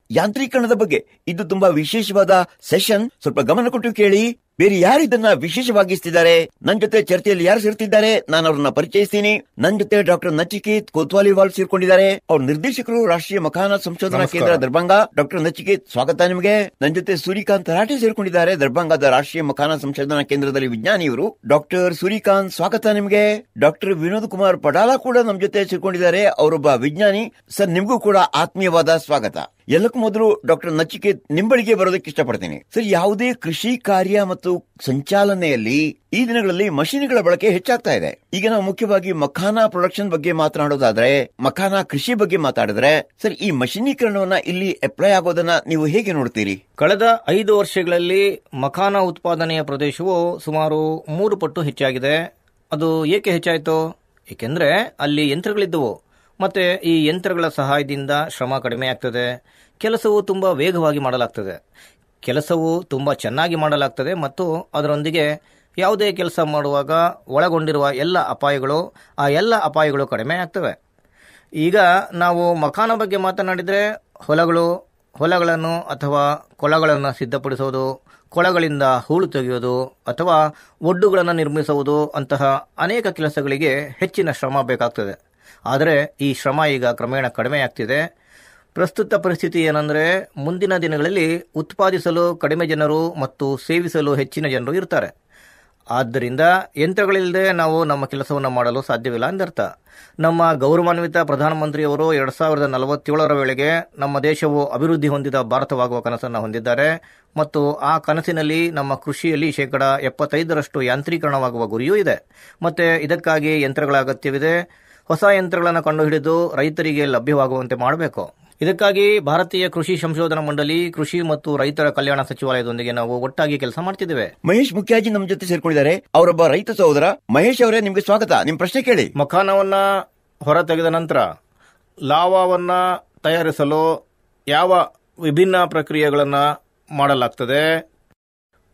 ಯಾಂತ್ರೀಕರಣದ ಬಗ್ಗೆ. ಇದು ತುಂಬಾ ವಿಶೇಷವಾದ ಸೆಷನ್, ಸ್ವಲ್ಪ ಗಮನ ಕೊಟ್ಟು ಕೇಳಿ. ಬೇರೆ ಯಾರು ಇದನ್ನ ವಿಶೇಷವಾಗಿಸ್ತಿದ್ದಾರೆ? ನನ್ನ ಜೊತೆ ಚರ್ಚೆಯಲ್ಲಿ ಯಾರು ಸೇರ್ತಿದ್ದಾರೆ, ನಾನು ಅವ್ರನ್ನ ಪರಿಚಯಿಸ್ತೀನಿ. ನನ್ನ ಜೊತೆ ಡಾಕ್ಟರ್ ನಚಿಕೇತ್ ಕೋತ್ವಾಲಿವಾಲ್ ಸೇರ್ಕೊಂಡಿದ್ದಾರೆ. ಅವ್ರ ನಿರ್ದೇಶಕರು, ರಾಷ್ಟ್ರೀಯ ಮಖಾನ ಸಂಶೋಧನಾ ಕೇಂದ್ರ ದರ್ಭಂಗ. ಡಾಕ್ಟರ್ ನಚಿಕೇತ್, ಸ್ವಾಗತ ನಿಮಗೆ. ನನ್ನ ಜೊತೆ ಸೂರ್ಯಕಾಂತ್ ತರಾಟೆ ಸೇರ್ಕೊಂಡಿದ್ದಾರೆ, ದರ್ಭಂಗದ ರಾಷ್ಟ್ರೀಯ ಮಖಾನ ಸಂಶೋಧನಾ ಕೇಂದ್ರದಲ್ಲಿ ವಿಜ್ಞಾನಿ ಇವರು. ಡಾಕ್ಟರ್ ಸೂರ್ಯಕಾಂತ್, ಸ್ವಾಗತ ನಿಮಗೆ. ಡಾಕ್ಟರ್ ವಿನೋದ್ ಕುಮಾರ್ ಪಡಾಲ ಕೂಡ ನಮ್ಮ ಜೊತೆ ಸೇರ್ಕೊಂಡಿದ್ದಾರೆ, ಅವರೊಬ್ಬ ವಿಜ್ಞಾನಿ. ಸರ್, ನಿಮಗೂ ಕೂಡ ಆತ್ಮೀಯವಾದ ಸ್ವಾಗತ. ಎಲ್ಲಕ್ಕೂ ಮೊದಲು ಡಾಕ್ಟರ್ ನಚಿಕೇತ್, ನಿಂಬಳಿಗೆ ಬರೋದಕ್ಕೆ ಇಷ್ಟಪಡ್ತೀನಿ. ಸರ್, ಯಾವುದೇ ಕೃಷಿ ಕಾರ್ಯ ಮತ್ತು ಸಂಚಾಲನೆಯಲ್ಲಿ ಈ ದಿನಗಳಲ್ಲಿ ಮಷೀನ್ಗಳ ಬಳಕೆ ಹೆಚ್ಚಾಗ್ತಾ ಇದೆ. ಈಗ ನಾವು ಮುಖ್ಯವಾಗಿ ಮಖಾನ ಪ್ರೊಡಕ್ಷನ್ ಬಗ್ಗೆ ಮಾತನಾಡೋದಾದ್ರೆ, ಮಖಾನ ಕೃಷಿ ಬಗ್ಗೆ ಮಾತಾಡಿದ್ರೆ, ಸರ್, ಈ ಮಷೀನೀಕರಣವನ್ನ ಇಲ್ಲಿ ಅಪ್ಲೈ ಆಗೋದನ್ನ ನೀವು ಹೇಗೆ ನೋಡ್ತೀರಿ? ಕಳೆದ 5 ವರ್ಷಗಳಲ್ಲಿ ಮಖಾನ ಉತ್ಪಾದನೆಯ ಪ್ರದೇಶವು ಸುಮಾರು 3 ಪಟ್ಟು ಹೆಚ್ಚಾಗಿದೆ. ಅದು ಏಕೆ ಹೆಚ್ಚಾಯಿತು? ಏಕೆಂದ್ರೆ ಅಲ್ಲಿ ಯಂತ್ರಗಳಿದ್ದವು. ಮತ್ತೆ ಈ ಯಂತ್ರಗಳ ಸಹಾಯದಿಂದ ಶ್ರಮ ಕಡಿಮೆ ಆಗ್ತದೆ, ಕೆಲಸವು ತುಂಬ ವೇಗವಾಗಿ ಮಾಡಲಾಗ್ತದೆ, ಕೆಲಸವು ತುಂಬ ಚೆನ್ನಾಗಿ ಮಾಡಲಾಗ್ತದೆ ಮತ್ತು ಅದರೊಂದಿಗೆ ಯಾವುದೇ ಕೆಲಸ ಮಾಡುವಾಗ ಒಳಗೊಂಡಿರುವ ಎಲ್ಲ ಅಪಾಯಗಳು ಕಡಿಮೆ ಆಗ್ತವೆ. ಈಗ ನಾವು ಮಖಾನ ಬಗ್ಗೆ ಮಾತನಾಡಿದರೆ ಹೊಲಗಳನ್ನು ಅಥವಾ ಕೊಳಗಳನ್ನು ಸಿದ್ಧಪಡಿಸೋದು, ಕೊಳಗಳಿಂದ ಹೂಳು ತೆಗೆಯೋದು ಅಥವಾ ಒಡ್ಡುಗಳನ್ನು ನಿರ್ಮಿಸುವುದು ಅಂತಹ ಅನೇಕ ಕೆಲಸಗಳಿಗೆ ಹೆಚ್ಚಿನ ಶ್ರಮ ಬೇಕಾಗ್ತದೆ. ಆದರೆ ಈ ಶ್ರಮ ಈಗ ಕ್ರಮೇಣ ಕಡಿಮೆಯಾಗ್ತಿದೆ. ಪ್ರಸ್ತುತ ಪರಿಸ್ಥಿತಿ ಏನಂದರೆ, ಮುಂದಿನ ದಿನಗಳಲ್ಲಿ ಉತ್ಪಾದಿಸಲು ಕಡಿಮೆ ಜನರು ಮತ್ತು ಸೇವಿಸಲು ಹೆಚ್ಚಿನ ಜನರು ಇರ್ತಾರೆ. ಆದ್ದರಿಂದ ಯಂತ್ರಗಳಿಲ್ಲದೆ ನಾವು ನಮ್ಮ ಕೆಲಸವನ್ನು ಮಾಡಲು ಸಾಧ್ಯವಿಲ್ಲ ಎಂದರ್ಥ. ನಮ್ಮ ಗೌರವಾನ್ವಿತ ಪ್ರಧಾನಮಂತ್ರಿಯವರು 2047ರ ವೇಳೆಗೆ ನಮ್ಮ ದೇಶವು ಅಭಿವೃದ್ಧಿ ಹೊಂದಿದ ಭಾರತವಾಗುವ ಕನಸನ್ನು ಹೊಂದಿದ್ದಾರೆ ಮತ್ತು ಆ ಕನಸಿನಲ್ಲಿ ನಮ್ಮ ಕೃಷಿಯಲ್ಲಿ 75% ಯಾಂತ್ರೀಕರಣವಾಗುವ ಗುರಿಯೂ ಇದೆ. ಮತ್ತು ಇದಕ್ಕಾಗಿ ಯಂತ್ರಗಳ ಅಗತ್ಯವಿದೆ. ಹೊಸ ಯಂತ್ರಗಳನ್ನು ಕಂಡುಹಿಡಿದು ರೈತರಿಗೆ ಲಭ್ಯವಾಗುವಂತೆ ಮಾಡಬೇಕು. ಇದಕ್ಕಾಗಿ ಭಾರತೀಯ ಕೃಷಿ ಸಂಶೋಧನಾ ಮಂಡಳಿ, ಕೃಷಿ ಮತ್ತು ರೈತರ ಕಲ್ಯಾಣ ಸಚಿವಾಲಯದೊಂದಿಗೆ ನಾವು ಒಟ್ಟಾಗಿ ಕೆಲಸ ಮಾಡ್ತಿದ್ದೇವೆ. ಮಹೇಶ್ ಮುಖ್ಯಾಜಿ ನಮ್ಮ ಜೊತೆ ಸೇರ್ಕೊಂಡಿದ್ದಾರೆ, ಅವರೊಬ್ಬ ರೈತ ಸಹೋದರ. ಮಹೇಶ್ ಅವರೇ, ನಿಮ್ಗೆ ಸ್ವಾಗತ. ನಿಮ್ ಪ್ರಶ್ನೆ ಕೇಳಿ. ಮಖಾನವನ್ನ ಹೊರ ತೆಗೆದ ನಂತರ ಲಾವಾವನ್ನ ತಯಾರಿಸಲು ಯಾವ ವಿಭಿನ್ನ ಪ್ರಕ್ರಿಯೆಗಳನ್ನು ಮಾಡಲಾಗ್ತದೆ?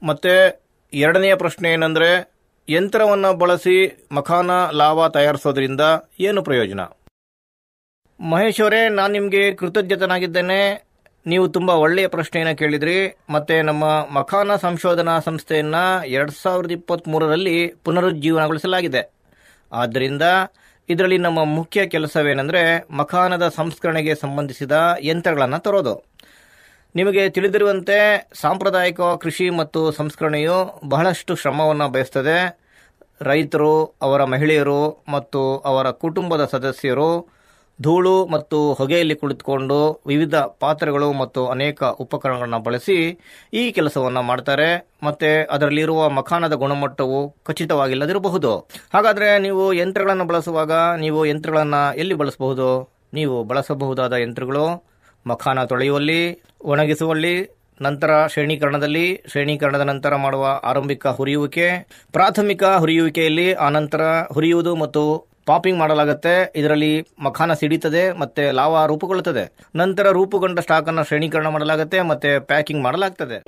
ಮತ್ತೆ 2ನೆಯ ಪ್ರಶ್ನೆ ಏನಂದ್ರೆ, ಯಂತ್ರವನ್ನು ಬಳಸಿ ಮಖಾನ ಲಾವಾ ತಯಾರಿಸೋದ್ರಿಂದ ಏನು ಪ್ರಯೋಜನ? ಮಹೇಶ್ ಅವರೇ, ನಾನು ನಿಮಗೆ ಕೃತಜ್ಞತನಾಗಿದ್ದೇನೆ. ನೀವು ತುಂಬ ಒಳ್ಳೆಯ ಪ್ರಶ್ನೆಯನ್ನು ಕೇಳಿದ್ರಿ. ಮತ್ತೆ ನಮ್ಮ ಮಖಾನ ಸಂಶೋಧನಾ ಸಂಸ್ಥೆಯನ್ನು 2023ರಲ್ಲಿ ಪುನರುಜ್ಜೀವನಗೊಳಿಸಲಾಗಿದೆ. ಆದ್ದರಿಂದ ಇದರಲ್ಲಿ ನಮ್ಮ ಮುಖ್ಯ ಕೆಲಸವೇನೆಂದರೆ ಮಖಾನದ ಸಂಸ್ಕರಣೆಗೆ ಸಂಬಂಧಿಸಿದ ಯಂತ್ರಗಳನ್ನು ತರೋದು. ನಿಮಗೆ ತಿಳಿದಿರುವಂತೆ ಸಾಂಪ್ರದಾಯಿಕ ಕೃಷಿ ಮತ್ತು ಸಂಸ್ಕರಣೆಯು ಬಹಳಷ್ಟು ಶ್ರಮವನ್ನು ಬಯಸ್ತದೆ. ರೈತರು, ಅವರ ಮಹಿಳೆಯರು ಮತ್ತು ಅವರ ಕುಟುಂಬದ ಸದಸ್ಯರು ಧೂಳು ಮತ್ತು ಹೊಗೆಯಲ್ಲಿ ಕುಳಿತುಕೊಂಡು ವಿವಿಧ ಪಾತ್ರೆಗಳು ಮತ್ತು ಅನೇಕ ಉಪಕರಣಗಳನ್ನು ಬಳಸಿ ಈ ಕೆಲಸವನ್ನು ಮಾಡ್ತಾರೆ. ಮತ್ತು ಅದರಲ್ಲಿರುವ ಮಖಾನದ ಗುಣಮಟ್ಟವು ಖಚಿತವಾಗಿಲ್ಲದಿರಬಹುದು. ಹಾಗಾದರೆ ನೀವು ಯಂತ್ರಗಳನ್ನು ಬಳಸುವಾಗ ನೀವು ಯಂತ್ರಗಳನ್ನು ಎಲ್ಲಿ ಬಳಸಬಹುದು? ನೀವು ಬಳಸಬಹುದಾದ ಯಂತ್ರಗಳು ಮಖಾನ ತೊಳೆಯುವಲ್ಲಿ, ಒಣಗಿಸುವಲ್ಲಿ, ನಂತರ ಶ್ರೇಣೀಕರಣದ ನಂತರ ಮಾಡುವ ಆರಂಭಿಕ ಹುರಿಯುವಿಕೆ, ಪ್ರಾಥಮಿಕ ಹುರಿಯುವಿಕೆಯಲ್ಲಿ ಆನಂತರ ಹುರಿಯುವುದು ಮತ್ತು ಪಾಪಿಂಗ್ ಮಾಡಲಾಗುತ್ತೆ. ಇದರಲ್ಲಿ ಮಖಾನ ಸಿಡಿತದೆ ಮತ್ತೆ ಲಾವಾ ರೂಪುಗೊಳ್ಳುತ್ತದೆ. ನಂತರ ರೂಪುಗೊಂಡ ಸ್ಟಾಕ್ ಅನ್ನು ಶ್ರೇಣೀಕರಣ ಮಾಡಲಾಗುತ್ತೆ ಮತ್ತೆ ಪ್ಯಾಕಿಂಗ್ ಮಾಡಲಾಗ್ತದೆ.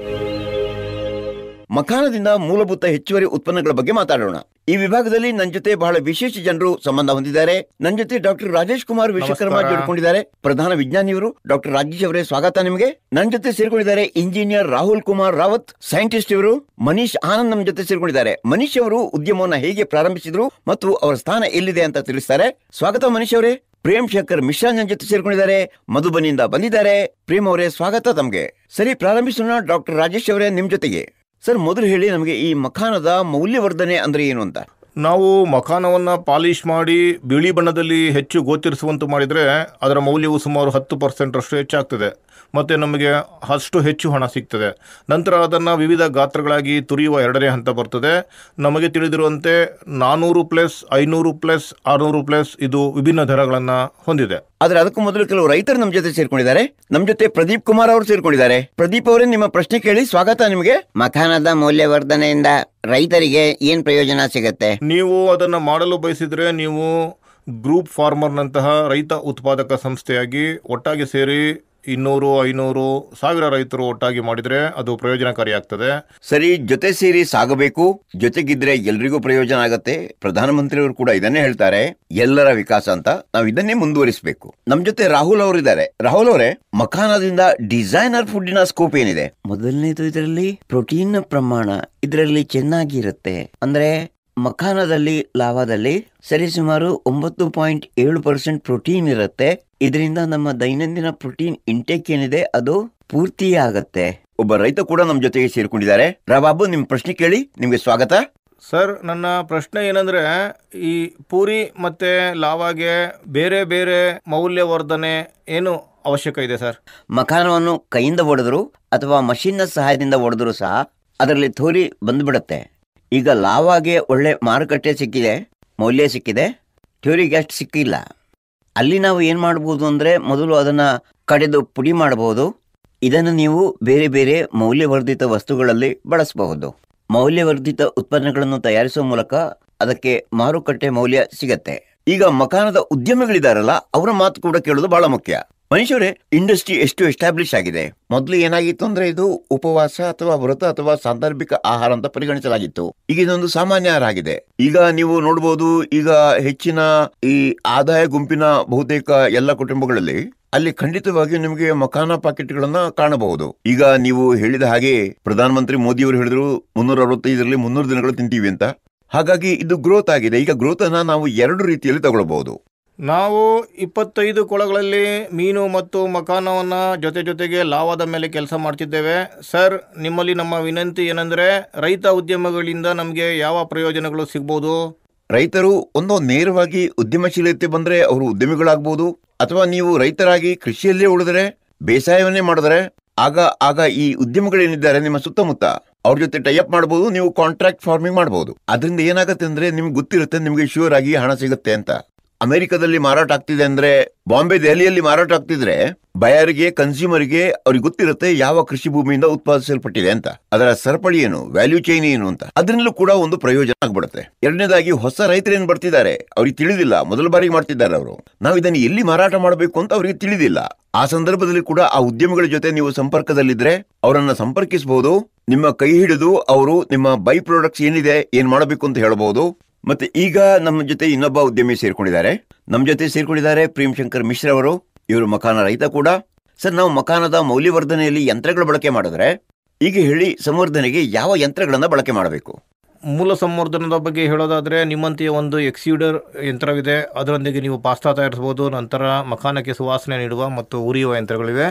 ಮಖಾನದಿಂದ ಮೂಲಭೂತ ಹೆಚ್ಚುವರಿ ಉತ್ಪನ್ನಗಳ ಬಗ್ಗೆ ಮಾತಾಡೋಣ. ಈ ವಿಭಾಗದಲ್ಲಿ ನನ್ನ ಜೊತೆ ಬಹಳ ವಿಶೇಷ ಜನರು ಸಂಬಂಧ ಹೊಂದಿದ್ದಾರೆ. ನನ್ನ ಜೊತೆ ಡಾಕ್ಟರ್ ರಾಜೇಶ್ ಕುಮಾರ್ ವಿಶ್ವಕರ್ಮ ಜೋಡಿಕೊಂಡಿದ್ದಾರೆ. ಪ್ರಧಾನ ವಿಜ್ಞಾನಿಯವರು ಡಾಕ್ಟರ್ ರಾಜೇಶ್ ಅವರೇ, ಸ್ವಾಗತ ನಿಮಗೆ. ನನ್ನ ಜೊತೆ ಸೇರ್ಕೊಂಡಿದ್ದಾರೆ ಇಂಜಿನಿಯರ್ ರಾಹುಲ್ ಕುಮಾರ್ ರಾವತ್, ಸೈಂಟಿಸ್ಟ್ ಇವರು. ಮನೀಶ್ ಆನಂದ್ ನಮ್ಮ ಜೊತೆ ಸೇರ್ಕೊಂಡಿದ್ದಾರೆ. ಮನೀಶ್ ಅವರು ಉದ್ಯಮವನ್ನು ಹೇಗೆ ಪ್ರಾರಂಭಿಸಿದ್ರು ಮತ್ತು ಅವರ ಸ್ಥಾನ ಎಲ್ಲಿದೆ ಅಂತ ತಿಳಿಸ್ತಾರೆ. ಸ್ವಾಗತ ಮನೀಶ್ ಅವರೇ. ಪ್ರೇಮ್ ಶಂಕರ್ ಮಿಶ್ರಾ ನನ್ನ ಜೊತೆ ಸೇರ್ಕೊಂಡಿದ್ದಾರೆ, ಮಧುಬನಿಯಿಂದ ಬಂದಿದ್ದಾರೆ. ಪ್ರೇಮ್ ಅವರೇ, ಸ್ವಾಗತ ತಮ್ಗೆ. ಸರಿ, ಪ್ರಾರಂಭಿಸೋಣ. ಡಾಕ್ಟರ್ ರಾಜೇಶ್ ಅವರೇ, ನಿಮ್ ಜೊತೆಗೆ. ಸರ್, ಮೊದಲು ಹೇಳಿ ನಮಗೆ ಈ ಮಖಾನದ ಮೌಲ್ಯವರ್ಧನೆ ಅಂದ್ರೆ ಏನು ಅಂತ. ನಾವು ಮಖಾನವನ್ನು ಪಾಲಿಶ್ ಮಾಡಿ ಬಿಳಿ ಬಣ್ಣದಲ್ಲಿ ಹೆಚ್ಚು ಗೋಚರಿಸುವಂತೆ ಮಾಡಿದರೆ ಅದರ ಮೌಲ್ಯವು ಸುಮಾರು 10% ಅಷ್ಟು ಹೆಚ್ಚಾಗ್ತದೆ ಮತ್ತು ನಮಗೆ ಅಷ್ಟು ಹೆಚ್ಚು ಹಣ ಸಿಗ್ತದೆ. ನಂತರ ಅದನ್ನು ವಿವಿಧ ಗಾತ್ರಗಳಾಗಿ ತುರಿಯುವ 2ನೇ ಹಂತ ಬರ್ತದೆ. ನಮಗೆ ತಿಳಿದಿರುವಂತೆ 400+, 500+, 600+ ಇದು ವಿಭಿನ್ನ ದರಗಳನ್ನು ಹೊಂದಿದೆ. ಆದ್ರೆ ಅದಕ್ಕೂ ಮೊದಲು ಕೆಲವು ರೈತರು ನಮ್ಮ ಜೊತೆ ಸೇರ್ಕೊಂಡಿದ್ದಾರೆ. ನಮ್ಮ ಜೊತೆ ಪ್ರದೀಪ್ ಕುಮಾರ್ ಅವರು ಸೇರ್ಕೊಂಡಿದ್ದಾರೆ. ಪ್ರದೀಪ್ ಅವರೇ, ನಿಮ್ಮ ಪ್ರಶ್ನೆ ಕೇಳಿ. ಸ್ವಾಗತ ನಿಮಗೆ. ಮಖಾನದ ಮೌಲ್ಯವರ್ಧನೆಯಿಂದ ರೈತರಿಗೆ ಏನ್ ಪ್ರಯೋಜನ ಸಿಗುತ್ತೆ? ನೀವು ಅದನ್ನು ಮಾಡಲು ಬಯಸಿದ್ರೆ ನೀವು ಗ್ರೂಪ್ ಫಾರ್ಮರ್ನಂತಹ ರೈತ ಉತ್ಪಾದಕ ಸಂಸ್ಥೆಯಾಗಿ ಒಟ್ಟಾಗಿ ಸೇರಿ 200, 500, 1000 ರೈತರು ಒಟ್ಟಾಗಿ ಮಾಡಿದ್ರೆ ಅದು ಪ್ರಯೋಜನಕಾರಿಯಾಗ್ತದೆ. ಸರಿ, ಜೊತೆ ಸೇರಿ ಸಾಗಬೇಕು. ಜೊತೆಗಿದ್ರೆ ಎಲ್ರಿಗೂ ಪ್ರಯೋಜನ ಆಗತ್ತೆ. ಪ್ರಧಾನಮಂತ್ರಿಯವರು ಕೂಡ ಇದನ್ನೇ ಹೇಳ್ತಾರೆ, ಎಲ್ಲರ ವಿಕಾಸ ಅಂತ. ನಾವು ಇದನ್ನೇ ಮುಂದುವರಿಸಬೇಕು. ನಮ್ ಜೊತೆ ರಾಹುಲ್ ಅವರು ಇದ್ದಾರೆ. ರಾಹುಲ್ ಅವರೇ, ಮಖಾನದಿಂದ ಡಿಸೈನರ್ ಫುಡ್ಡಿನ ಸ್ಕೋಪ್ ಏನಿದೆ? ಮೊದಲನೇದು, ಇದರಲ್ಲಿ ಪ್ರೋಟೀನ್ ಪ್ರಮಾಣ ಇದರಲ್ಲಿ ಚೆನ್ನಾಗಿರುತ್ತೆ. ಅಂದ್ರೆ ಮಖಾನದಲ್ಲಿ, ಲಾವಾದಲ್ಲಿ ಸರಿಸುಮಾರು 9.7% ಪ್ರೋಟೀನ್ ಇರುತ್ತೆ. ಇದರಿಂದ ನಮ್ಮ ದೈನಂದಿನ ಪ್ರೋಟೀನ್ ಇಂಟೇಕ್ ಏನಿದೆ ಅದು ಪೂರ್ತಿಯಾಗತ್ತೆ. ಒಬ್ಬ ರೈತ ಕೂಡ ನಮ್ಮ ಜೊತೆಗೆ ಸೇರ್ಕೊಂಡಿದ್ದಾರೆ. ರಾಬಾಬು, ನಿಮ್ ಪ್ರಶ್ನೆ ಕೇಳಿ. ನಿಮ್ಗೆ ಸ್ವಾಗತ. ಸರ್, ನನ್ನ ಪ್ರಶ್ನೆ ಏನಂದ್ರೆ, ಈ ಪೂರಿ ಮತ್ತೆ ಲಾವಾಗೆ ಬೇರೆ ಬೇರೆ ಮೌಲ್ಯವರ್ಧನೆ ಏನು ಅವಶ್ಯಕ ಇದೆ ಸರ್? ಮಖಾನವನ್ನು ಕೈಯಿಂದ ಒಡೆದ್ರು ಅಥವಾ ಮಷಿನ್ನ ಸಹಾಯದಿಂದ ಒಡೆದ್ರು ಸಹ ಅದರಲ್ಲಿ ಥೋರಿ ಬಂದ್ಬಿಡತ್ತೆ. ಈಗ ಲಾವಾಗೆ ಒಳ್ಳೆ ಮಾರುಕಟ್ಟೆ ಸಿಕ್ಕಿದೆ, ಮೌಲ್ಯ ಸಿಕ್ಕಿದೆ, ಥ್ಯೂರಿಗೆ ಅಷ್ಟು ಸಿಕ್ಕಿಲ್ಲ. ಅಲ್ಲಿ ನಾವು ಏನು ಮಾಡ್ಬೋದು ಅಂದರೆ, ಮೊದಲು ಅದನ್ನು ಕಡೆದು ಪುಡಿ ಮಾಡಬಹುದು. ಇದನ್ನು ನೀವು ಬೇರೆ ಬೇರೆ ಮೌಲ್ಯವರ್ಧಿತ ವಸ್ತುಗಳಲ್ಲಿ ಬಳಸಬಹುದು. ಮೌಲ್ಯವರ್ಧಿತ ಉತ್ಪನ್ನಗಳನ್ನು ತಯಾರಿಸುವ ಮೂಲಕ ಅದಕ್ಕೆ ಮಾರುಕಟ್ಟೆ ಮೌಲ್ಯ ಸಿಗತ್ತೆ. ಈಗ ಮಖಾನದ ಉದ್ಯಮಿಗಳಿದಾರಲ್ಲ, ಅವರ ಮಾತು ಕೂಡ ಕೇಳೋದು ಬಹಳ ಮುಖ್ಯ. ಮನುಷ್ಯರೇ, ಇಂಡಸ್ಟ್ರಿ ಎಷ್ಟು ಎಸ್ಟಾಬ್ಲಿಷ್ ಆಗಿದೆ. ಮೊದಲು ಏನಾಗಿತ್ತು ಅಂದ್ರೆ, ಇದು ಉಪವಾಸ ಅಥವಾ ವ್ರತ ಅಥವಾ ಸಾಂದರ್ಭಿಕ ಆಹಾರ ಅಂತ ಪರಿಗಣಿಸಲಾಗಿತ್ತು. ಈಗ ಇದೊಂದು ಸಾಮಾನ್ಯ ಆಹಾರ ಆಗಿದೆ. ಈಗ ನೀವು ನೋಡಬಹುದು, ಈಗ ಹೆಚ್ಚಿನ ಈ ಆದಾಯ ಗುಂಪಿನ ಬಹುತೇಕ ಎಲ್ಲ ಕುಟುಂಬಗಳಲ್ಲಿ ಅಲ್ಲಿ ಖಂಡಿತವಾಗಿಯೂ ನಿಮಗೆ ಮಖಾನ ಪಾಕೆಟ್ಗಳನ್ನ ಕಾಣಬಹುದು. ಈಗ ನೀವು ಹೇಳಿದ ಹಾಗೆ ಪ್ರಧಾನಮಂತ್ರಿ ಮೋದಿ ಅವರು ಹೇಳಿದ್ರು 365ರಲ್ಲಿ 300 ದಿನಗಳು ತಿಂತೀವಿ ಅಂತ. ಹಾಗಾಗಿ ಇದು ಗ್ರೋತ್ ಆಗಿದೆ. ಈಗ ಗ್ರೋತ್ ಅನ್ನ ನಾವು 2 ರೀತಿಯಲ್ಲಿ ತಗೊಳ್ಬಹುದು. ನಾವು 25 ಕೊಳಗಳಲ್ಲಿ ಮೀನು ಮತ್ತು ಮಖಾನವನ್ನು ಜೊತೆಗೆ ಲಾವಾದ ಮೇಲೆ ಕೆಲಸ ಮಾಡ್ತಿದ್ದೇವೆ. ಸರ್, ನಿಮ್ಮಲ್ಲಿ ನಮ್ಮ ವಿನಂತಿ ಏನಂದ್ರೆ, ರೈತ ಉದ್ಯಮಗಳಿಂದ ನಮಗೆ ಯಾವ ಪ್ರಯೋಜನಗಳು ಸಿಗ್ಬೋದು? ರೈತರು ಒಂದು ನೇರವಾಗಿ ಉದ್ಯಮಶೀಲತೆ ಬಂದ್ರೆ ಅವರು ಉದ್ಯಮಿಗಳಾಗಬಹುದು, ಅಥವಾ ನೀವು ರೈತರಾಗಿ ಕೃಷಿಯಲ್ಲೇ ಉಳಿದ್ರೆ, ಬೇಸಾಯವನ್ನೇ ಮಾಡಿದ್ರೆ, ಆಗ ಈ ಉದ್ಯಮಿಗಳೇನಿದ್ದಾರೆ ನಿಮ್ಮ ಸುತ್ತಮುತ್ತ ಅವ್ರ ಜೊತೆ ಟೈಅಪ್ ಮಾಡಬಹುದು. ನೀವು ಕಾಂಟ್ರಾಕ್ಟ್ ಫಾರ್ಮಿಂಗ್ ಮಾಡಬಹುದು. ಅದರಿಂದ ಏನಾಗುತ್ತೆ ಅಂದ್ರೆ, ನಿಮ್ಗೆ ಗೊತ್ತಿರುತ್ತೆ, ನಿಮ್ಗೆ ಶ್ಯೂರ್ ಆಗಿ ಹಣ ಸಿಗುತ್ತೆ ಅಂತ. ಅಮೆರಿಕದಲ್ಲಿ ಮಾರಾಟ ಆಗ್ತಿದೆ ಅಂದ್ರೆ, ಬಾಂಬೆ, ದೆಹಲಿಯಲ್ಲಿ ಮಾರಾಟ ಆಗ್ತಿದ್ರೆ ಬಯರ್ಗೆ, ಕನ್ಸ್ಯೂಮರ್ಗೆ ಅವ್ರಿಗೆ ಗೊತ್ತಿರುತ್ತೆ ಯಾವ ಕೃಷಿ ಭೂಮಿಯಿಂದ ಉತ್ಪಾದಿಸಲ್ಪಟ್ಟಿದೆ ಅಂತ, ಅದರ ಸರಪಳಿ ಏನು, ವ್ಯಾಲ್ಯೂ ಚೈನ್ ಏನು ಅಂತ. ಅದರಿಂದಲೂ ಕೂಡ ಒಂದು ಪ್ರಯೋಜನ ಆಗ್ಬಿಡುತ್ತೆ. ಎರಡನೇದಾಗಿ, ಹೊಸ ರೈತರೇನು ಬರ್ತಿದ್ದಾರೆ, ಅವ್ರಿಗೆ ತಿಳಿದಿಲ್ಲ, ಮೊದಲ ಬಾರಿಗೆ ಮಾಡ್ತಿದ್ದಾರೆ ಅವರು. ನಾವು ಇದನ್ನು ಎಲ್ಲಿ ಮಾರಾಟ ಮಾಡಬೇಕು ಅಂತ ಅವ್ರಿಗೆ ತಿಳಿದಿಲ್ಲ. ಆ ಸಂದರ್ಭದಲ್ಲಿ ಕೂಡ ಆ ಉದ್ಯಮಿಗಳ ಜೊತೆ ನೀವು ಸಂಪರ್ಕದಲ್ಲಿದ್ರೆ ಅವರನ್ನ ಸಂಪರ್ಕಿಸಬಹುದು. ನಿಮ್ಮ ಕೈ ಹಿಡಿದು ಅವರು ನಿಮ್ಮ ಬೈ ಪ್ರಾಡಕ್ಟ್ಸ್ ಏನಿದೆ, ಏನ್ ಮಾಡಬೇಕು ಅಂತ ಹೇಳಬಹುದು. ಮತ್ತೆ ಈಗ ನಮ್ಮ ಜೊತೆ ಇನ್ನೊಬ್ಬ ಉದ್ಯಮಿ ಸೇರ್ಕೊಂಡಿದ್ದಾರೆ. ನಮ್ಮ ಜೊತೆ ಸೇರ್ಕೊಂಡಿದ್ದಾರೆ ಪ್ರೇಮ್ ಶಂಕರ್ ಮಿಶ್ರಾ ಅವರು. ಇವರು ಮಖಾನ ರೈತ ಕೂಡ. ಸರ್, ನಾವು ಮಖಾನದ ಮೌಲ್ಯವರ್ಧನೆಯಲ್ಲಿ ಯಂತ್ರಗಳ ಬಳಕೆ ಮಾಡಿದ್ರೆ, ಈಗ ಹೇಳಿ, ಸಂವರ್ಧನೆಗೆ ಯಾವ ಯಂತ್ರಗಳನ್ನ ಬಳಕೆ ಮಾಡಬೇಕು? ಮೂಲ ಸಂವರ್ಧನದ ಬಗ್ಗೆ ಹೇಳೋದಾದ್ರೆ, ನಿಮ್ಮಂತೆಯೇ ಒಂದು ಎಕ್ಸ್ಯೂಡರ್ ಯಂತ್ರವಿದೆ. ಅದರೊಂದಿಗೆ ನೀವು ಪಾಸ್ತಾ ತಯಾರಿಸಬಹುದು. ನಂತರ ಮಖಾನಕ್ಕೆ ಸುವಾಸನೆ ನೀಡುವ ಮತ್ತು ಉರಿಯುವ ಯಂತ್ರಗಳಿವೆ.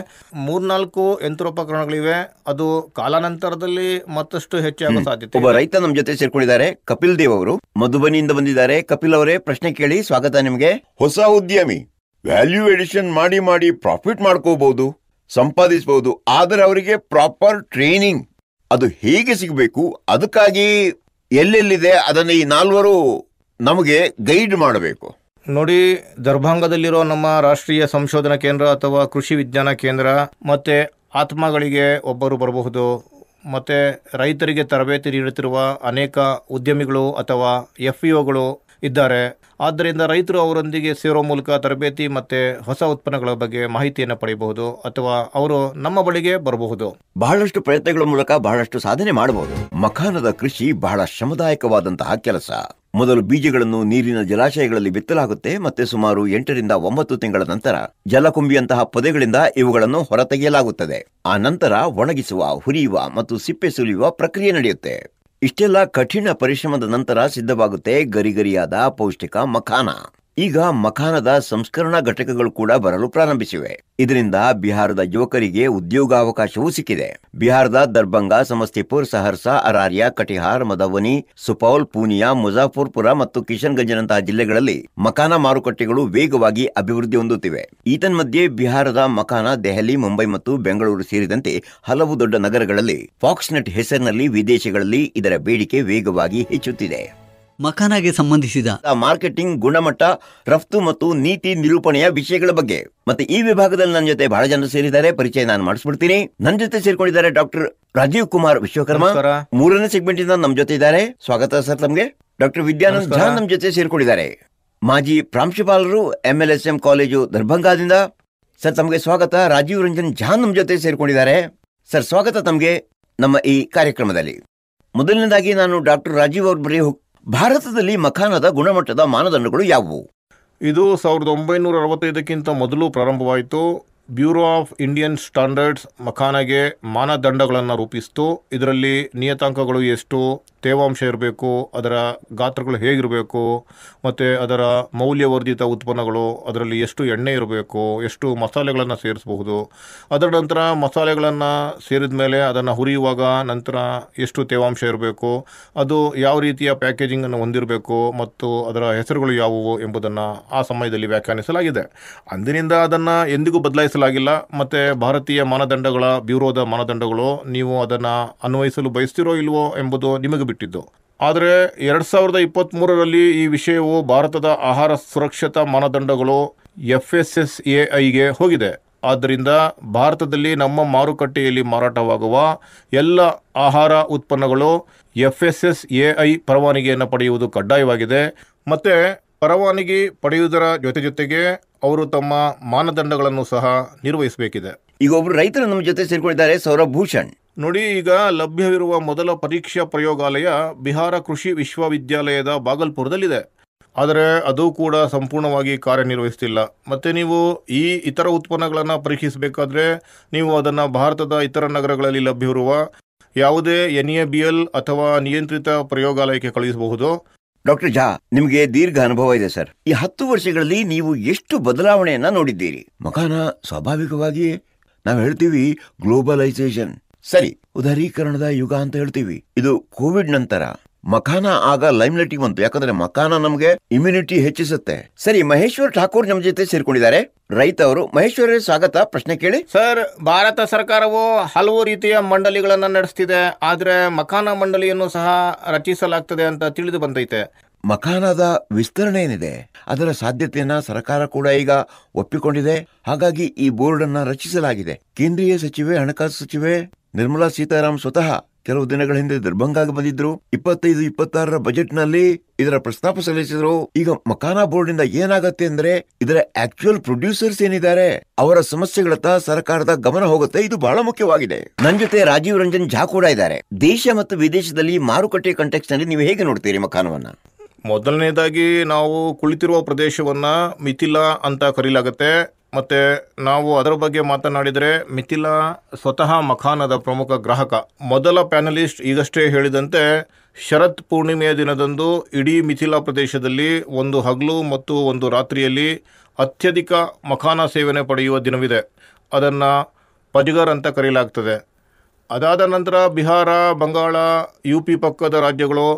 3-4 ಯಂತ್ರೋಪಕರಣಗಳಿವೆ. ಅದು ಕಾಲಾನಂತರದಲ್ಲಿ ಮತ್ತಷ್ಟು ಹೆಚ್ಚಾಗುವ ಸಾಧ್ಯತೆ. ಒಬ್ಬ ರೈತ ನಮ್ಮ ಜೊತೆ ಸೇರ್ಕೊಂಡಿದ್ದಾರೆ, ಕಪಿಲ್ ದೇವ್ ಅವರು, ಮಧುಬನಿಯಿಂದ ಬಂದಿದ್ದಾರೆ. ಕಪಿಲ್ ಅವರೇ, ಪ್ರಶ್ನೆ ಕೇಳಿ. ಸ್ವಾಗತ ನಿಮಗೆ. ಹೊಸ ಉದ್ಯಮಿ ವ್ಯಾಲ್ಯೂ ಎಡಿಷನ್ ಮಾಡಿ ಪ್ರಾಫಿಟ್ ಮಾಡ್ಕೋಬಹುದು, ಸಂಪಾದಿಸಬಹುದು. ಆದರೆ ಅವರಿಗೆ ಪ್ರಾಪರ್ ಟ್ರೈನಿಂಗ್ ಅದು ಹೇಗೆ ಸಿಗಬೇಕು, ಅದಕ್ಕಾಗಿ ಎಲ್ಲೆಲ್ಲಿದೆ ಅದನ್ನು ಈ 4 ನಮಗೆ ಗೈಡ್ ಮಾಡಬೇಕು. ನೋಡಿ, ದರ್ಭಾಂಗದಲ್ಲಿರೋ ನಮ್ಮ ರಾಷ್ಟ್ರೀಯ ಸಂಶೋಧನಾ ಕೇಂದ್ರ ಅಥವಾ ಕೃಷಿ ವಿಜ್ಞಾನ ಕೇಂದ್ರ ಮತ್ತೆ ಆತ್ಮಗಳಿಗೆ ಒಬ್ಬರು ಬರಬಹುದು. ಮತ್ತು ರೈತರಿಗೆ ತರಬೇತಿ ನೀಡುತ್ತಿರುವ ಅನೇಕ ಉದ್ಯಮಿಗಳು ಅಥವಾ FEOಗಳು ಇದ್ದಾರೆ. ಆದ್ದರಿಂದ ರೈತರು ಅವರೊಂದಿಗೆ ಸೇರೋ ಮೂಲಕ ತರಬೇತಿ ಮತ್ತು ಹೊಸ ಉತ್ಪನ್ನಗಳ ಬಗ್ಗೆ ಮಾಹಿತಿಯನ್ನು ಪಡೆಯಬಹುದು ಅಥವಾ ಅವರು ನಮ್ಮ ಬಳಿಗೆ ಬರಬಹುದು. ಬಹಳಷ್ಟು ಪ್ರಯತ್ನಗಳ ಮೂಲಕ ಬಹಳಷ್ಟು ಸಾಧನೆ ಮಾಡಬಹುದು. ಮಖಾನದ ಕೃಷಿ ಬಹಳ ಶ್ರಮದಾಯಕವಾದಂತಹ ಕೆಲಸ. ಮೊದಲು ಬೀಜಗಳನ್ನು ನೀರಿನ ಜಲಾಶಯಗಳಲ್ಲಿ ಬಿತ್ತಲಾಗುತ್ತೆ ಮತ್ತೆ ಸುಮಾರು 8 ರಿಂದ 9 ತಿಂಗಳ ನಂತರ ಜಲಕುಂಬಿಯಂತಹ ಪೊದೆಗಳಿಂದ ಇವುಗಳನ್ನು ಹೊರತೆಗೆಯಲಾಗುತ್ತದೆ. ಆ ನಂತರ ಒಣಗಿಸುವ, ಹುರಿಯುವ ಮತ್ತು ಸಿಪ್ಪೆ ಸುಲಿಯುವ ಪ್ರಕ್ರಿಯೆ ನಡೆಯುತ್ತೆ. ಇಷ್ಟೆಲ್ಲ ಕಠಿಣ ಪರಿಶ್ರಮದ ನಂತರ ಸಿದ್ಧವಾಗುತ್ತೆ ಗರಿಗರಿಯಾದ ಪೌಷ್ಟಿಕ ಮಖಾನ. ಈಗ ಮಖಾನದ ಸಂಸ್ಕರಣಾ ಘಟಕಗಳು ಕೂಡ ಬರಲು ಪ್ರಾರಂಭಿಸಿವೆ. ಇದರಿಂದ ಬಿಹಾರದ ಯುವಕರಿಗೆ ಉದ್ಯೋಗಾವಕಾಶವೂ ಸಿಕ್ಕಿದೆ. ಬಿಹಾರದ ದರ್ಭಂಗ, ಸಮಸ್ತಿಪುರ್, ಸಹರ್ಸಾ, ಅರಾರಿಯಾ, ಕಟಿಹಾರ್, ಮಧುಬನಿ, ಸುಪೌಲ್, ಪೂನಿಯಾ, ಮುಜಾಫರ್ಪುರ ಮತ್ತು ಕಿಶನ್ಗಂಜ್ನಂತಹ ಜಿಲ್ಲೆಗಳಲ್ಲಿ ಮಖಾನ ಮಾರುಕಟ್ಟೆಗಳು ವೇಗವಾಗಿ ಅಭಿವೃದ್ಧಿ ಹೊಂದುತ್ತಿವೆ. ಈತನ್ಮಧ್ಯೆ ಬಿಹಾರದ ಮಖಾನ ದೆಹಲಿ, ಮುಂಬೈ ಮತ್ತು ಬೆಂಗಳೂರು ಸೇರಿದಂತೆ ಹಲವು ದೊಡ್ಡ ನಗರಗಳಲ್ಲಿ ಫಾಕ್ಸ್ನೆಟ್ ಹೆಸರಿನಲ್ಲಿ ವಿದೇಶಗಳಲ್ಲಿ ಇದರ ಬೇಡಿಕೆ ವೇಗವಾಗಿ ಹೆಚ್ಚುತ್ತಿದೆ. ಮಖಾನಾಗೆ ಸಂಬಂಧಿಸಿದ ಮಾರ್ಕೆಟಿಂಗ್, ಗುಣಮಟ್ಟ, ರಫ್ತು ಮತ್ತು ನೀತಿ ನಿರೂಪಣೆಯ ವಿಷಯಗಳ ಬಗ್ಗೆ ಮತ್ತೆ ಈ ವಿಭಾಗದಲ್ಲಿ ನನ್ನ ಜೊತೆ ಬಹಳ ಜನರು ಸೇರಿದ್ದಾರೆ. ಪರಿಚಯ ನಾನು ಮಾಡಿಸ್ಬಿಡ್ತೀನಿ. ನನ್ನ ಜೊತೆ ಸೇರ್ಕೊಂಡಿದ್ದಾರೆ ಡಾಕ್ಟರ್ ರಾಜೀವ್ ಕುಮಾರ್ ವಿಶ್ವಕರ್ಮ. ಮೂರನೇ ಸೆಗ್ಮೆಂಟ್ ಇಂದ ನಮ್ಮ ಜೊತೆ ಇದ್ದಾರೆ. ಸ್ವಾಗತ ಸರ್ ತಮಗೆ. ಡಾಕ್ಟರ್ ವಿದ್ಯಾನಂದ್ ಝಾ ನಮ್ಮ ಜೊತೆ ಸೇರ್ಕೊಂಡಿದ್ದಾರೆ. ಮಾಜಿ ಪ್ರಾಂಶುಪಾಲರು, MLSM ಕಾಲೇಜು ದರ್ಭಂಗಾದಿಂದ. ಸರ್ ತಮಗೆ ಸ್ವಾಗತ. ರಾಜೀವ್ ರಂಜನ್ ಝಾ ನಮ್ಮ ಜೊತೆ ಸೇರ್ಕೊಂಡಿದ್ದಾರೆ. ಸರ್ ಸ್ವಾಗತ ತಮಗೆ ನಮ್ಮ ಈ ಕಾರ್ಯಕ್ರಮದಲ್ಲಿ. ಮೊದಲನೇದಾಗಿ ನಾನು ಡಾಕ್ಟರ್ ರಾಜೀವ್ ಅವ್ರ ಬರೀ ಭಾರತದಲ್ಲಿ ಮಖಾನದ ಗುಣಮಟ್ಟದ ಮಾನದಂಡಗಳು ಯಾವುವು? ಇದು 1965ಕ್ಕಿಂತ ಮೊದಲು ಪ್ರಾರಂಭವಾಯಿತು. ಬ್ಯೂರೋ ಆಫ್ ಇಂಡಿಯನ್ ಸ್ಟ್ಯಾಂಡರ್ಡ್ಸ್ ಮಖಾನಗೆ ಮಾನದಂಡಗಳನ್ನು ರೂಪಿಸಿತು. ಇದರಲ್ಲಿ ನಿಯತಾಂಕಗಳು ಎಷ್ಟು, ತೇವಾಂಶ ಇರಬೇಕು, ಅದರ ಗಾತ್ರಗಳು ಹೇಗಿರಬೇಕು, ಮತ್ತು ಅದರ ಮೌಲ್ಯವರ್ಧಿತ ಉತ್ಪನ್ನಗಳು, ಅದರಲ್ಲಿ ಎಷ್ಟು ಎಣ್ಣೆ ಇರಬೇಕು, ಎಷ್ಟು ಮಸಾಲೆಗಳನ್ನು ಸೇರಿಸಬಹುದು, ಅದರ ನಂತರ ಮಸಾಲೆಗಳನ್ನು ಸೇರಿದ ಮೇಲೆ ಅದನ್ನು ಹುರಿಯುವಾಗ ನಂತರ ಎಷ್ಟು ತೇವಾಂಶ ಇರಬೇಕು, ಅದು ಯಾವ ರೀತಿಯ ಪ್ಯಾಕೇಜಿಂಗನ್ನು ಹೊಂದಿರಬೇಕು ಮತ್ತು ಅದರ ಹೆಸರುಗಳು ಯಾವುವು ಎಂಬುದನ್ನು ಆ ಸಮಯದಲ್ಲಿ ವ್ಯಾಖ್ಯಾನಿಸಲಾಗಿದೆ. ಅಂದಿನಿಂದ ಅದನ್ನು ಎಂದಿಗೂ ಬದಲಾಯಿಸಲಾಗಿಲ್ಲ. ಮತ್ತು ಭಾರತೀಯ ಮಾನದಂಡಗಳ ಬ್ಯೂರೋದ ಮಾನದಂಡಗಳು ನೀವು ಅದನ್ನು ಅನ್ವಯಿಸಲು ಬಯಸ್ತಿರೋ ಇಲ್ವೋ ಎಂಬುದು ನಿಮಗೆ ಬಿಟ್ಟಿದ್ದು. ಆದರೆ 2023ರಲ್ಲಿ ಈ ವಿಷಯವು ಭಾರತದ ಆಹಾರ ಸುರಕ್ಷತಾ ಮಾನದಂಡಗಳು FSSAIಗೆ ಹೋಗಿದೆ. ಆದ್ದರಿಂದ ಭಾರತದಲ್ಲಿ ನಮ್ಮ ಮಾರುಕಟ್ಟೆಯಲ್ಲಿ ಮಾರಾಟವಾಗುವ ಎಲ್ಲ ಆಹಾರ ಉತ್ಪನ್ನಗಳು FSSAI ಪರವಾನಗಿಯನ್ನು ಪಡೆಯುವುದು ಕಡ್ಡಾಯವಾಗಿದೆ. ಮತ್ತು ಪರವಾನಗಿ ಪಡೆಯುವುದರ ಜೊತೆಗೆ ಅವರು ತಮ್ಮ ಮಾನದಂಡಗಳನ್ನು ಸಹ ನಿರ್ವಹಿಸಬೇಕಿದೆ. ಈಗ ಒಬ್ರು ರೈತರು ನಮ್ಮ ಜೊತೆ ಸೇರ್ಕೊಂಡಿದ್ದಾರೆ, ಸೌರಭ್ ಭೂಷಣ್. ನೋಡಿ, ಈಗ ಲಭ್ಯವಿರುವ ಮೊದಲ ಪರೀಕ್ಷಾ ಪ್ರಯೋಗಾಲಯ ಬಿಹಾರ ಕೃಷಿ ವಿಶ್ವವಿದ್ಯಾಲಯದ ಬಾಗಲ್ಪುರದಲ್ಲಿದೆ. ಆದರೆ ಅದು ಕೂಡ ಸಂಪೂರ್ಣವಾಗಿ ಕಾರ್ಯನಿರ್ವಹಿಸ್ತಿಲ್ಲ. ಮತ್ತು ನೀವು ಈ ಇತರ ಉತ್ಪನ್ನಗಳನ್ನು ಪರೀಕ್ಷಿಸಬೇಕಾದ್ರೆ ನೀವು ಅದನ್ನು ಭಾರತದ ಇತರ ನಗರಗಳಲ್ಲಿ ಲಭ್ಯವಿರುವ ಯಾವುದೇ NABL ಅಥವಾ ನಿಯಂತ್ರಿತ ಪ್ರಯೋಗಾಲಯಕ್ಕೆ ಕಳುಹಿಸಬಹುದು. ಡಾಕ್ಟರ್ ಝಾ, ನಿಮಗೆ ದೀರ್ಘ ಅನುಭವ ಇದೆ ಸರ್. ಈ 10 ವರ್ಷಗಳಲ್ಲಿ ನೀವು ಎಷ್ಟು ಬದಲಾವಣೆಯನ್ನ ನೋಡಿದ್ದೀರಿ? ಮಖಾನ ಸ್ವಾಭಾವಿಕವಾಗಿ ನಾವು ಹೇಳ್ತೀವಿ ಗ್ಲೋಬಲೈಸೇಷನ್, ಸರಿ, ಉದಾರೀಕರಣದ ಯುಗ ಅಂತ ಹೇಳ್ತೀವಿ. ಇದು ಕೋವಿಡ್ ನಂತರ ಮಖಾನ ಆಗ ಲೈಮ್ಲೈಟಿಗೆ ಬಂತು. ಯಾಕಂದ್ರೆ ಮಖಾನ ನಮಗೆ ಇಮ್ಯುನಿಟಿ ಹೆಚ್ಚಿಸುತ್ತೆ. ಸರಿ, ಮಹೇಶ್ವರ್ ಠಾಕೂರ್ ನಮ್ಮ ಜೊತೆ ಸೇರ್ಕೊಂಡಿದ್ದಾರೆ, ರೈತ ಅವರು. ಮಹೇಶ್ವರ ಸ್ವಾಗತ. ಪ್ರಶ್ನೆ ಕೇಳಿ ಸರ್. ಭಾರತ ಸರ್ಕಾರವು ಹಲವು ರೀತಿಯ ಮಂಡಳಿಗಳನ್ನು ನಡೆಸ್ತಿದೆ. ಆದ್ರೆ ಮಖಾನ ಮಂಡಳಿಯನ್ನು ಸಹ ರಚಿಸಲಾಗ್ತದೆ ಅಂತ ತಿಳಿದು ಬಂದೈತೆ. ಮಖಾನದ ವಿಸ್ತರಣೆ ಏನಿದೆ ಅದರ ಸಾಧ್ಯತೆಯನ್ನ ಸರ್ಕಾರ ಕೂಡ ಈಗ ಒಪ್ಪಿಕೊಂಡಿದೆ. ಹಾಗಾಗಿ ಈ ಬೋರ್ಡ್ ಅನ್ನ ರಚಿಸಲಾಗಿದೆ. ಕೇಂದ್ರೀಯ ಸಚಿವೆ, ಹಣಕಾಸು ಸಚಿವೆ ನಿರ್ಮಲಾ ಸೀತಾರಾಮ್ ಸ್ವತಃ ಕೆಲವು ದಿನಗಳ ಹಿಂದೆ ದರ್ಭಂಗಾಗೆ ಬಂದಿದ್ರು. 25-26ರ ಬಜೆಟ್ ನಲ್ಲಿ ಇದರ ಪ್ರಸ್ತಾಪ ಸಲ್ಲಿಸಿದ್ರು. ಈಗ ಮಖಾನ ಬೋರ್ಡ್ ಇಂದ ಏನಾಗತ್ತೆ ಅಂದ್ರೆ ಇದರ ಆಕ್ಚುಯಲ್ ಪ್ರೊಡ್ಯೂಸರ್ಸ್ ಏನಿದ್ದಾರೆ ಅವರ ಸಮಸ್ಯೆಗಳತ್ತ ಸರ್ಕಾರದ ಗಮನ ಹೋಗುತ್ತೆ. ಇದು ಬಹಳ ಮುಖ್ಯವಾಗಿದೆ. ನನ್ನ ಜೊತೆ ರಾಜೀವ್ ರಂಜನ್ ಝಾ ಕೂಡ ಇದ್ದಾರೆ. ದೇಶ ಮತ್ತು ವಿದೇಶದಲ್ಲಿ ಮಾರುಕಟ್ಟೆ ಕಾಂಟೆಕ್ಸ್ಟ್ ನಲ್ಲಿ ನೀವು ಹೇಗೆ ನೋಡ್ತೀರಿ ಮಖಾನವನ್ನ? ಮೊದಲನೇದಾಗಿ ನಾವು ಕುಳಿತಿರುವ ಪ್ರದೇಶವನ್ನ ಮಿಥಿಲಾ ಅಂತ ಕರೀಲಾಗತ್ತೆ. ಮತ್ತು ನಾವು ಅದರ ಬಗ್ಗೆ ಮಾತನಾಡಿದರೆ ಮಿಥಿಲಾ ಸ್ವತಃ ಮಖಾನದ ಪ್ರಮುಖ ಗ್ರಾಹಕ. ಮೊದಲ ಪ್ಯಾನಲಿಸ್ಟ್ ಈಗಷ್ಟೇ ಹೇಳಿದಂತೆ ಶರತ್ ಪೂರ್ಣಿಮೆಯ ದಿನದಂದು ಇಡೀ ಮಿಥಿಲಾ ಪ್ರದೇಶದಲ್ಲಿ ಒಂದು ಹಗಲು ಮತ್ತು ಒಂದು ರಾತ್ರಿಯಲ್ಲಿ ಅತ್ಯಧಿಕ ಮಖಾನ ಸೇವನೆ ಪಡೆಯುವ ದಿನವಿದೆ. ಅದನ್ನು ಪಜ್ಗರ್ ಅಂತ ಕರೆಯಲಾಗ್ತದೆ. ಅದಾದ ನಂತರ ಬಿಹಾರ, ಬಂಗಾಳ, UP ಪಕ್ಕದ ರಾಜ್ಯಗಳು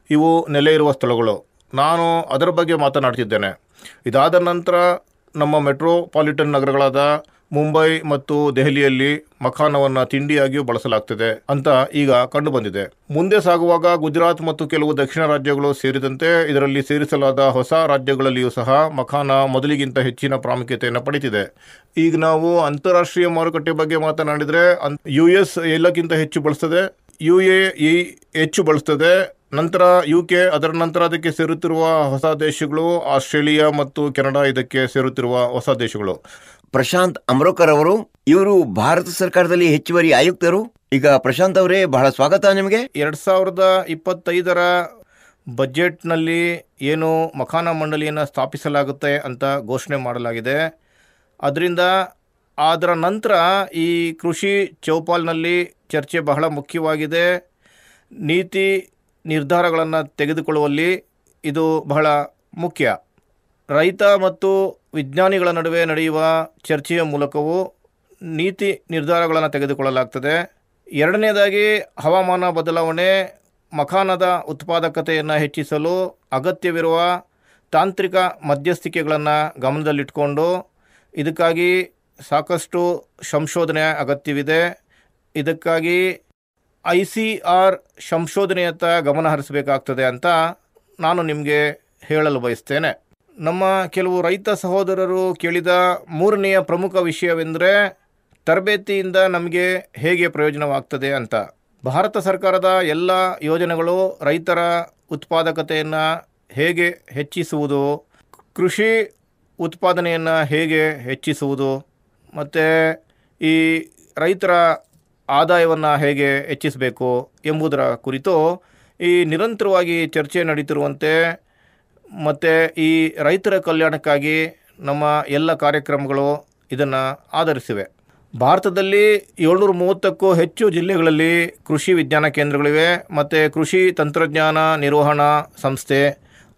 ಇವು ನೆಲೆ ಇರುವ ಸ್ಥಳಗಳು. ನಾನು ಅದರ ಬಗ್ಗೆ ಮಾತನಾಡ್ತಿದ್ದೇನೆ. ಇದಾದ ನಂತರ ನಮ್ಮ ಮೆಟ್ರೋಪಾಲಿಟನ್ ನಗರಗಳಾದ ಮುಂಬೈ ಮತ್ತು ದೆಹಲಿಯಲ್ಲಿ ಮಖಾನವನ್ನು ತಿಂಡಿಯಾಗಿಯೂ ಬಳಸಲಾಗ್ತದೆ ಅಂತ ಈಗ ಕಂಡು ಬಂದಿದೆ. ಮುಂದೆ ಸಾಗುವಾಗ ಗುಜರಾತ್ ಮತ್ತು ಕೆಲವು ದಕ್ಷಿಣ ರಾಜ್ಯಗಳು ಸೇರಿದಂತೆ ಇದರಲ್ಲಿ ಸೇರಿಸಲಾದ ಹೊಸ ರಾಜ್ಯಗಳಲ್ಲಿಯೂ ಸಹ ಮಖಾನ ಮೊದಲಿಗಿಂತ ಹೆಚ್ಚಿನ ಪ್ರಾಮುಖ್ಯತೆಯನ್ನು ಪಡೆದಿದೆ. ಈಗ ನಾವು ಅಂತಾರಾಷ್ಟ್ರೀಯ ಮಾರುಕಟ್ಟೆ ಬಗ್ಗೆ ಮಾತನಾಡಿದರೆ US ಎಲ್ಲಕ್ಕಿಂತ ಹೆಚ್ಚು ಬಳಸ್ತದೆ, UAE ಹೆಚ್ಚು ಬಳಸ್ತದೆ, ನಂತರ UK, ಅದರ ನಂತರ ಅದಕ್ಕೆ ಸೇರುತ್ತಿರುವ ಹೊಸ ದೇಶಗಳು ಆಸ್ಟ್ರೇಲಿಯಾ ಮತ್ತು ಕೆನಡಾ ಇದಕ್ಕೆ ಸೇರುತ್ತಿರುವ ಹೊಸ ದೇಶಗಳು. ಪ್ರಶಾಂತ್ ಅಮ್ರೋಕರ್ ಅವರು, ಇವರು ಭಾರತ ಸರ್ಕಾರದಲ್ಲಿ ಹೆಚ್ಚುವರಿ ಆಯುಕ್ತರು. ಈಗ ಪ್ರಶಾಂತ್ ಅವರೇ, ಬಹಳ ಸ್ವಾಗತ ನಿಮಗೆ. 2025ರ ಬಜೆಟ್ನಲ್ಲಿ ಏನು ಮಖಾನ ಮಂಡಳಿಯನ್ನು ಸ್ಥಾಪಿಸಲಾಗುತ್ತೆ ಅಂತ ಘೋಷಣೆ ಮಾಡಲಾಗಿದೆ. ಅದರ ನಂತರ ಈ ಕೃಷಿ ಚೌಪಾಲ್ನಲ್ಲಿ ಚರ್ಚೆ ಬಹಳ ಮುಖ್ಯವಾಗಿದೆ. ನೀತಿ ನಿರ್ಧಾರಗಳನ್ನು ತೆಗೆದುಕೊಳ್ಳುವಲ್ಲಿ ಇದು ಬಹಳ ಮುಖ್ಯ. ರೈತ ಮತ್ತು ವಿಜ್ಞಾನಿಗಳ ನಡುವೆ ನಡೆಯುವ ಚರ್ಚೆಯ ಮೂಲಕವೂ ನೀತಿ ನಿರ್ಧಾರಗಳನ್ನು ತೆಗೆದುಕೊಳ್ಳಲಾಗ್ತದೆ. ಎರಡನೇದಾಗಿ, ಹವಾಮಾನ ಬದಲಾವಣೆ, ಮಖಾನದ ಉತ್ಪಾದಕತೆಯನ್ನು ಹೆಚ್ಚಿಸಲು ಅಗತ್ಯವಿರುವ ತಾಂತ್ರಿಕ ಮಧ್ಯಸ್ಥಿಕೆಗಳನ್ನು ಗಮನದಲ್ಲಿಟ್ಕೊಂಡು ಇದಕ್ಕಾಗಿ ಸಾಕಷ್ಟು ಸಂಶೋಧನೆ ಅಗತ್ಯವಿದೆ. ಇದಕ್ಕಾಗಿ ICR ಸಂಶೋಧನೆಯತ್ತ ಗಮನ ಹರಿಸಬೇಕಾಗ್ತದೆ ಅಂತ ನಾನು ನಿಮಗೆ ಹೇಳಲು ಬಯಸ್ತೇನೆ. ನಮ್ಮ ಕೆಲವು ರೈತ ಸಹೋದರರು ಕೇಳಿದ ಮೂರನೆಯ ಪ್ರಮುಖ ವಿಷಯವೆಂದರೆ ತರಬೇತಿಯಿಂದ ನಮಗೆ ಹೇಗೆ ಪ್ರಯೋಜನವಾಗ್ತದೆ ಅಂತ. ಭಾರತ ಸರ್ಕಾರದ ಎಲ್ಲ ಯೋಜನೆಗಳು ರೈತರ ಉತ್ಪಾದಕತೆಯನ್ನು ಹೇಗೆ ಹೆಚ್ಚಿಸುವುದು, ಕೃಷಿ ಉತ್ಪಾದನೆಯನ್ನು ಹೇಗೆ ಹೆಚ್ಚಿಸುವುದು ಮತ್ತು ಈ ರೈತರ ಆದಾಯವನ್ನು ಹೇಗೆ ಹೆಚ್ಚಿಸಬೇಕು ಎಂಬುದರ ಕುರಿತು ಈ ನಿರಂತರವಾಗಿ ಚರ್ಚೆ ನಡೀತಿರುವಂತೆ ಮತ್ತು ಈ ರೈತರ ಕಲ್ಯಾಣಕ್ಕಾಗಿ ನಮ್ಮ ಎಲ್ಲ ಕಾರ್ಯಕ್ರಮಗಳು ಇದನ್ನು ಆಧರಿಸಿವೆ. ಭಾರತದಲ್ಲಿ 730ಕ್ಕೂ ಹೆಚ್ಚು ಜಿಲ್ಲೆಗಳಲ್ಲಿ ಕೃಷಿ ವಿಜ್ಞಾನ ಕೇಂದ್ರಗಳಿವೆ ಮತ್ತು ಕೃಷಿ ತಂತ್ರಜ್ಞಾನ ನಿರ್ವಹಣಾ ಸಂಸ್ಥೆ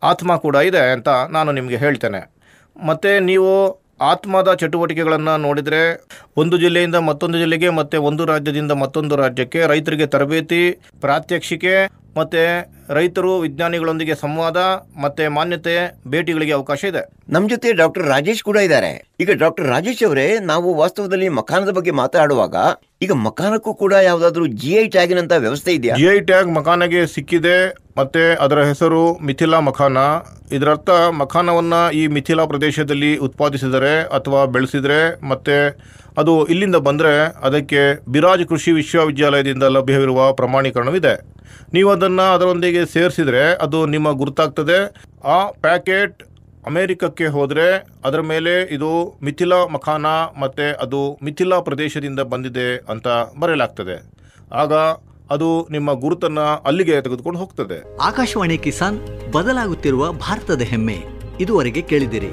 ಆತ್ಮ ಕೂಡ ಇದೆ ಅಂತ ನಾನು ನಿಮಗೆ ಹೇಳ್ತೇನೆ. ಮತ್ತು ನೀವು ಆತ್ಮದ ಚಟುವಟಿಕೆಗಳನ್ನು ನೋಡಿದರೆ ಒಂದು ಜಿಲ್ಲೆಯಿಂದ ಮತ್ತೊಂದು ಜಿಲ್ಲೆಗೆ ಮತ್ತು ಒಂದು ರಾಜ್ಯದಿಂದ ಮತ್ತೊಂದು ರಾಜ್ಯಕ್ಕೆ ರೈತರಿಗೆ ತರಬೇತಿ, ಪ್ರಾತ್ಯಕ್ಷಿಕೆ ಮತ್ತು ರೈತರು ವಿಜ್ಞಾನಿಗಳೊಂದಿಗೆ ಸಂವಾದ ಮತ್ತು ಮಾನ್ಯತೆ ಭೇಟಿಗಳಿಗೆ ಅವಕಾಶ ಇದೆ. ನಮ್ಮ ಜೊತೆ ಡಾಕ್ಟರ್ ರಾಜೇಶ್ ಕೂಡ ಇದ್ದಾರೆ. ಈಗ ಡಾಕ್ಟರ್ ರಾಜೇಶ್ ಅವರೇ, ನಾವು ವಾಸ್ತವದಲ್ಲಿ ಮಖಾನದ ಬಗ್ಗೆ ಮಾತಾಡುವಾಗ ಈಗ ಮಖಾನಕ್ಕೂ ಕೂಡ ಯಾವುದಾದ್ರೂ GI ಟ್ಯಾಗಿನಂತ ವ್ಯವಸ್ಥೆ ಇದೆಯಾ? GI ಟ್ಯಾಗ್ ಮಖಾನಗೆ ಸಿಕ್ಕಿದೆ ಮತ್ತು ಅದರ ಹೆಸರು ಮಿಥಿಲಾ ಮಖಾನ. ಇದರರ್ಥ ಮಖಾನವನ್ನು ಈ ಮಿಥಿಲಾ ಪ್ರದೇಶದಲ್ಲಿ ಉತ್ಪಾದಿಸಿದರೆ ಅಥವಾ ಬೆಳೆಸಿದರೆ ಮತ್ತು ಅದು ಇಲ್ಲಿಂದ ಬಂದರೆ ಅದಕ್ಕೆ ಬಿರಾಜ್ ಕೃಷಿ ವಿಶ್ವವಿದ್ಯಾಲಯದಿಂದ ಲಭ್ಯವಿರುವ ಪ್ರಮಾಣೀಕರಣವಿದೆ. ನೀವು ಅದನ್ನು ಅದರೊಂದಿಗೆ ಸೇರಿಸಿದರೆ ಅದು ನಿಮ್ಮ ಗುರುತಾಗ್ತದೆ. ಆ ಪ್ಯಾಕೆಟ್ ಅಮೇರಿಕಕ್ಕೆ ಹೋದರೆ ಅದರ ಮೇಲೆ ಇದು ಮಿಥಿಲಾ ಮಖಾನ ಮತ್ತು ಅದು ಮಿಥಿಲಾ ಪ್ರದೇಶದಿಂದ ಬಂದಿದೆ ಅಂತ ಬರೆಯಲಾಗ್ತದೆ. ಆಗ ಅದು ನಿಮ್ಮ ಗುರುತನ್ನು ಅಲ್ಲಿಗೆ ತೆಗೆದುಕೊಂಡು ಹೋಗ್ತದೆ. ಆಕಾಶವಾಣಿ ಕಿಸಾನ್, ಬದಲಾಗುತ್ತಿರುವ ಭಾರತದ ಹೆಮ್ಮೆ. ಇದುವರೆಗೆ ಕೇಳಿದಿರಿ